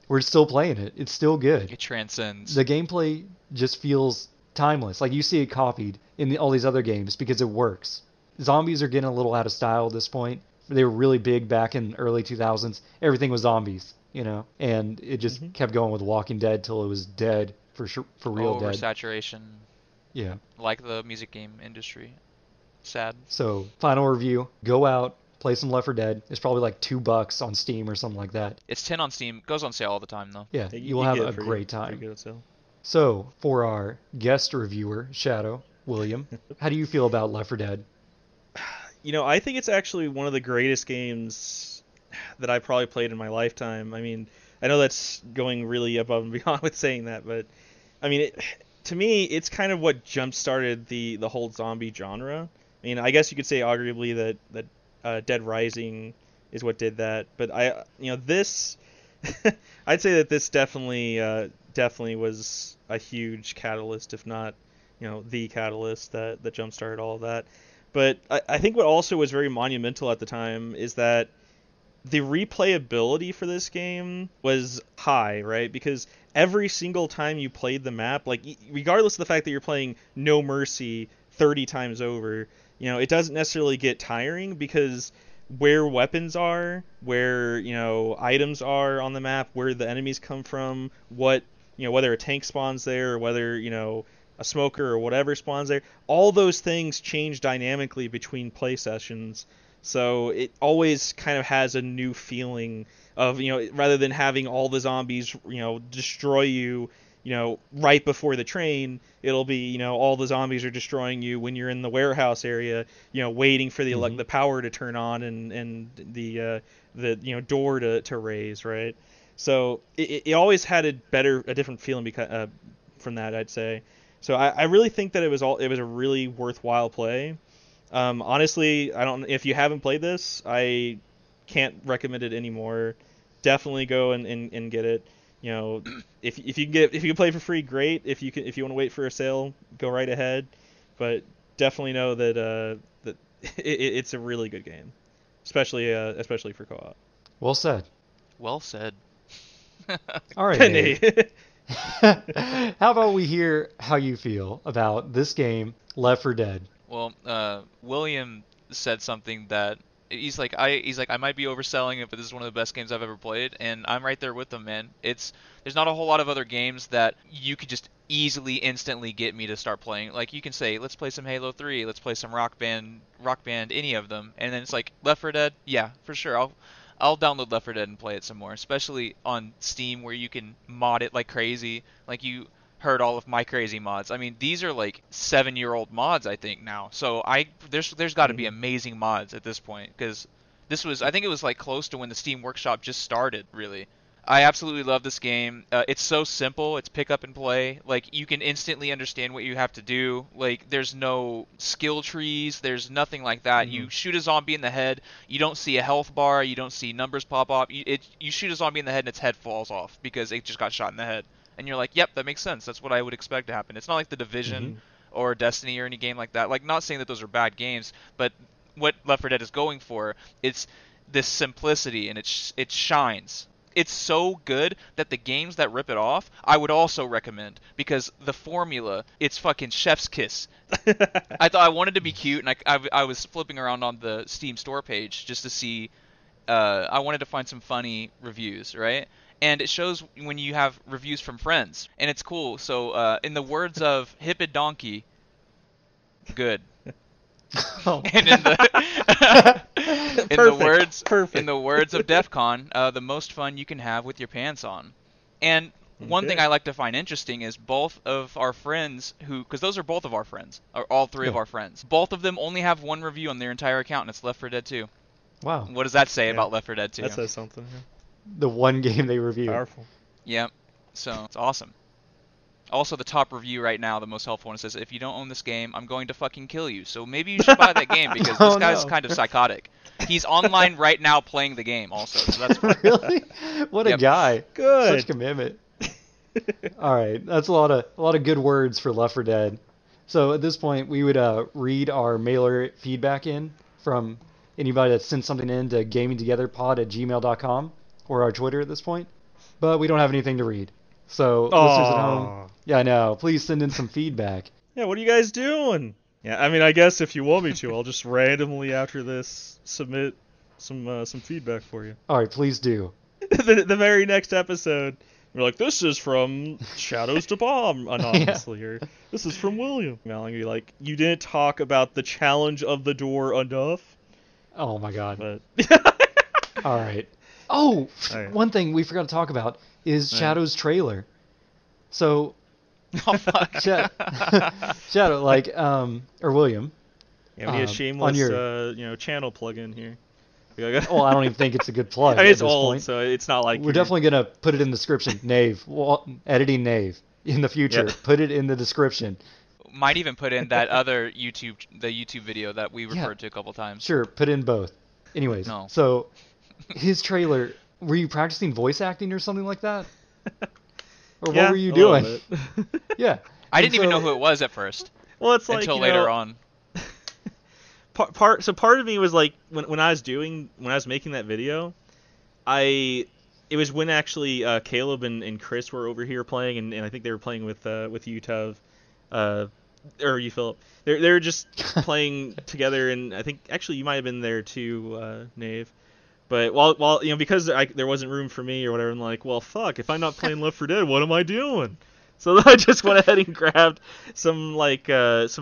we're still playing it. It's still good. It transcends. The gameplay just feels timeless. Like you see it copied in all these other games because it works. Zombies are getting a little out of style at this point. They were really big back in early 2000s. Everything was zombies, and it just kept going with Walking Dead till it was dead for real dead. Oversaturation. Yeah. Like the music game industry. Sad. So, final review. Go out. Play some Left 4 Dead. It's probably like $2 on Steam or something like that. It's 10 on Steam. Goes on sale all the time though. Yeah, you will have a great time. Good sale. So, for our guest reviewer, Shadow, William, how do you feel about Left 4 Dead? I think it's actually one of the greatest games that I probably played in my lifetime. I mean, I know that's going really above and beyond with saying that, but I mean, to me, it's kind of what jump-started the whole zombie genre. I mean, I guess you could say arguably that Dead Rising is what did that, but this I'd say that this definitely was a huge catalyst, if not the catalyst that jump started all of that. But I think what also was very monumental at the time is that the replayability for this game was high, right? Because every single time you played the map, like regardless of the fact that you're playing No Mercy 30 times over, it doesn't necessarily get tiring because where weapons are, where items are on the map, where the enemies come from, what whether a tank spawns there or whether a smoker or whatever spawns there, all those things change dynamically between play sessions. So it always kind of has a new feeling of, rather than having all the zombies, destroy you, right before the train, it'll be, all the zombies are destroying you when you're in the warehouse area, waiting for the the power to turn on and the door to raise, right? So it always had a different feeling because from that, I'd say. So I really think that it was a really worthwhile play. Honestly, if you haven't played this, I can't recommend it anymore. Definitely go and get it. If you can play for free, great. If you want to wait for a sale, go right ahead. But definitely know that it's a really good game, especially for co-op. Well said. Well said. All right, Nate. How about we hear how you feel about this game, Left 4 Dead? Well, William said something that he's like I might be overselling it, but this is one of the best games I've ever played, and I'm right there with them, man. There's not a whole lot of other games that you could just easily, instantly get me to start playing. Like, you can say, let's play some Halo 3, let's play some Rock Band, any of them, and then it's like, Left 4 Dead, yeah, for sure, I'll download Left 4 Dead and play it some more, especially on Steam where you can mod it like crazy. Like, you heard all of my crazy mods. I mean, these are like 7-year-old mods, I think, now. So there's got to be amazing mods at this point, because I think it was like close to when the Steam Workshop just started, really. I absolutely love this game. It's so simple. It's pick up and play. Like, you can instantly understand what you have to do. Like, there's no skill trees. There's nothing like that. You shoot a zombie in the head. You don't see a health bar. You don't see numbers pop up. You shoot a zombie in the head and its head falls off because it just got shot in the head. And you're like, yep, that makes sense. That's what I would expect to happen. It's not like The Division or Destiny or any game like that. Like, not saying that those are bad games, but what Left 4 Dead is going for, it's this simplicity, and it shines. It's so good that the games that rip it off, I would also recommend, because the formula, it's fucking chef's kiss. I thought I wanted to be cute, and I was flipping around on the Steam store page just to see. I wanted to find some funny reviews, right? And it shows when you have reviews from friends, and it's cool. So, in the words of Hippid Donkey, good. Oh. And in the words of DEF CON, the most fun you can have with your pants on. And one thing I like to find interesting is both of our friends because those are both of our friends, or all three of our friends, both of them only have one review on their entire account, and it's Left 4 Dead 2. Wow. What does that say about Left 4 Dead 2? That says something. The one game they reviewed. Powerful. Yep. So, it's awesome. Also, the top review right now, the most helpful one, says, if you don't own this game, I'm going to fucking kill you. So maybe you should buy that game, because this guy's kind of psychotic. He's online right now playing the game also, so that's fun. Really? What a guy. Good. Such commitment. All right. That's a lot of good words for Left 4 Dead. So at this point, we would read our mailer feedback in from anybody that sent something in to gamingtogetherpod@gmail.com or our Twitter at this point. But we don't have anything to read. So listeners at home, yeah, I know. Please send in some feedback. Yeah, what are you guys doing? Yeah, I mean, I guess if you want me to, I'll just randomly after this submit some feedback for you. All right, please do. the very next episode, we're like, this is from Shadows to Bomb anonymously, or this is from William. Mailing you like, you didn't talk about the challenge of the door enough. Oh my God. But all right. Oh, one thing we forgot to talk about is Shadow's trailer. So, Shadow, like, or William. Yeah, we need a shameless, channel plug-in here. Well, I don't even think it's a good plug. I mean, it's at this old, point. so it's not like we're definitely gonna put it in the description. Nave, editing Nave in the future. Yep. Put it in the description. Might even put in that other YouTube video that we referred to a couple times. Sure, put in both. Anyways, so his trailer. Were you practicing voice acting or something like that? Or what were you doing? Yeah. I didn't even know who it was at first. Well, it's like until later on. Part of me was like when I was making that video, it was when actually Caleb and Chris were over here playing, and I think they were playing with you, Tev, or you, Phillip. They were just playing together, and I think actually you might have been there too, Nave. But while because there wasn't room for me or whatever, I'm like, well, fuck, if I'm not playing Left 4 Dead, what am I doing? So I just went ahead and grabbed some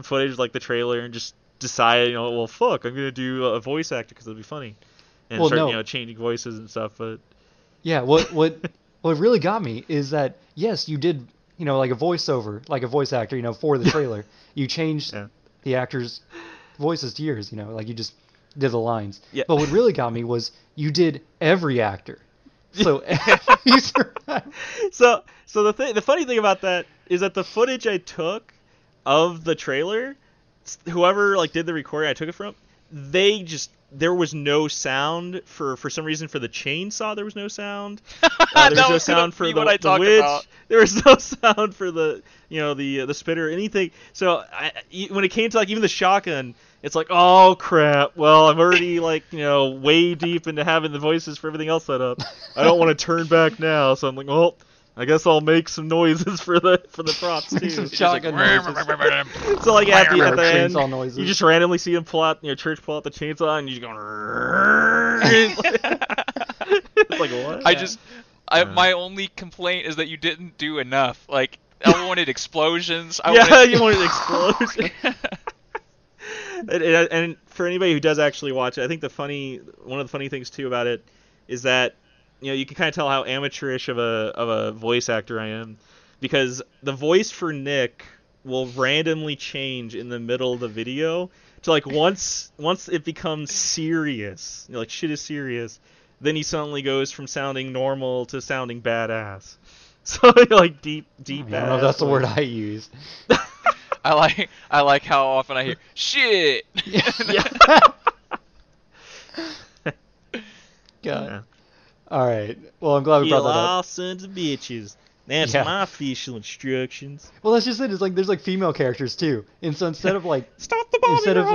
footage, like the trailer, and just decide, well, fuck, I'm gonna do a voice actor because it'll be funny, and start changing voices and stuff. But yeah, what really got me is that yes, you did like a voiceover, like a voice actor, for the trailer. You changed the actors' voices to yours, like you just did the lines. Yeah. But what really got me was you did every actor. So so the funny thing about that is that the footage I took of the trailer, whoever did the recording I took it from, there was no sound for some reason. For the chainsaw, there was no sound. There was no sound for the witch. About. There was no sound for the the spitter or anything. So when it came to even the shotgun, it's like, oh crap. Well, I'm already way deep into having the voices for everything else set up. I don't want to turn back now. So I'm like, well, I guess I'll make some noises for the props too. Some shotgun noises. So at the end, noises. you just randomly see him pull out Church pull out the chainsaw, and you just go. It's like what? My only complaint is that you didn't do enough. I wanted explosions. You wanted explosions. And for anybody who does actually watch it, I think one of the funny things too about it is that you can kind of tell how amateurish of a voice actor I am, because the voice for Nick will randomly change in the middle of the video to once it becomes serious, shit is serious, then he suddenly goes from sounding normal to sounding badass. So deep I don't know if that's the word I use. I like how often I hear shit. Yeah. God. Yeah. All right. Well, I'm glad we brought that up. All sons of bitches. That's my official instructions. Well, that's just it. It's there's female characters too, and so instead of stop the bomb. Instead of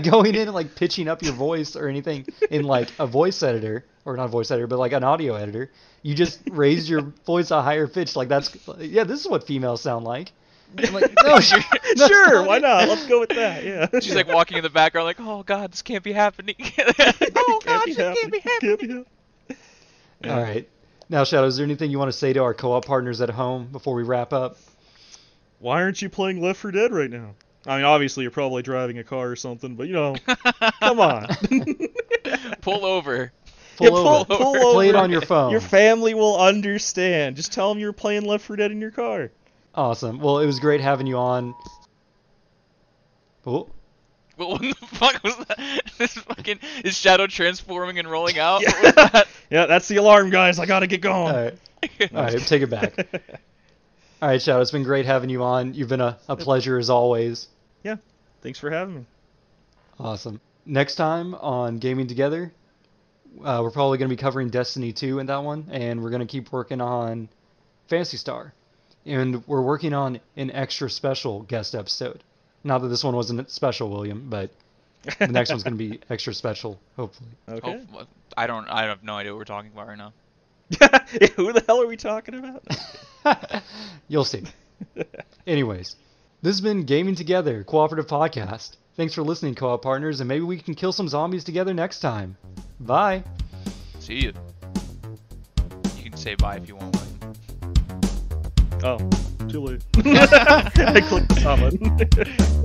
going in and pitching up your voice or anything in a voice editor, or not a voice editor, but an audio editor, you just raise your voice a higher pitch. This is what females sound like. I'm no, sure, why not? Let's go with that. Yeah. She's walking in the background, oh god, this can't be happening. Oh god, this can't be happening. All right. Now, Shadow, is there anything you want to say to our co-op partners at home before we wrap up? Why aren't you playing Left 4 Dead right now? I mean, obviously you're probably driving a car or something, but come on. Pull over. Pull over. Play it on your phone. Your family will understand. Just tell them you're playing Left 4 Dead in your car. Awesome. Well, it was great having you on. Oh. Well, what the fuck was that? Is Shadow transforming and rolling out? Yeah. What was that? Yeah, that's the alarm, guys. I gotta get going. All right, take it back. All right, Shadow, it's been great having you on. You've been a pleasure as always. Yeah, thanks for having me. Awesome. Next time on Gaming Together, we're probably going to be covering Destiny 2 in that one, and we're going to keep working on Phantasy Star. And we're working on an extra special guest episode. Not that this one wasn't special, William, but the next one's going to be extra special, hopefully. Okay. I have no idea what we're talking about right now. Who the hell are we talking about? You'll see. Anyways, this has been Gaming Together, Cooperative Podcast. Thanks for listening, co-op partners, and maybe we can kill some zombies together next time. Bye. See you. You can say bye if you want. Oh, too late. I clicked the comment.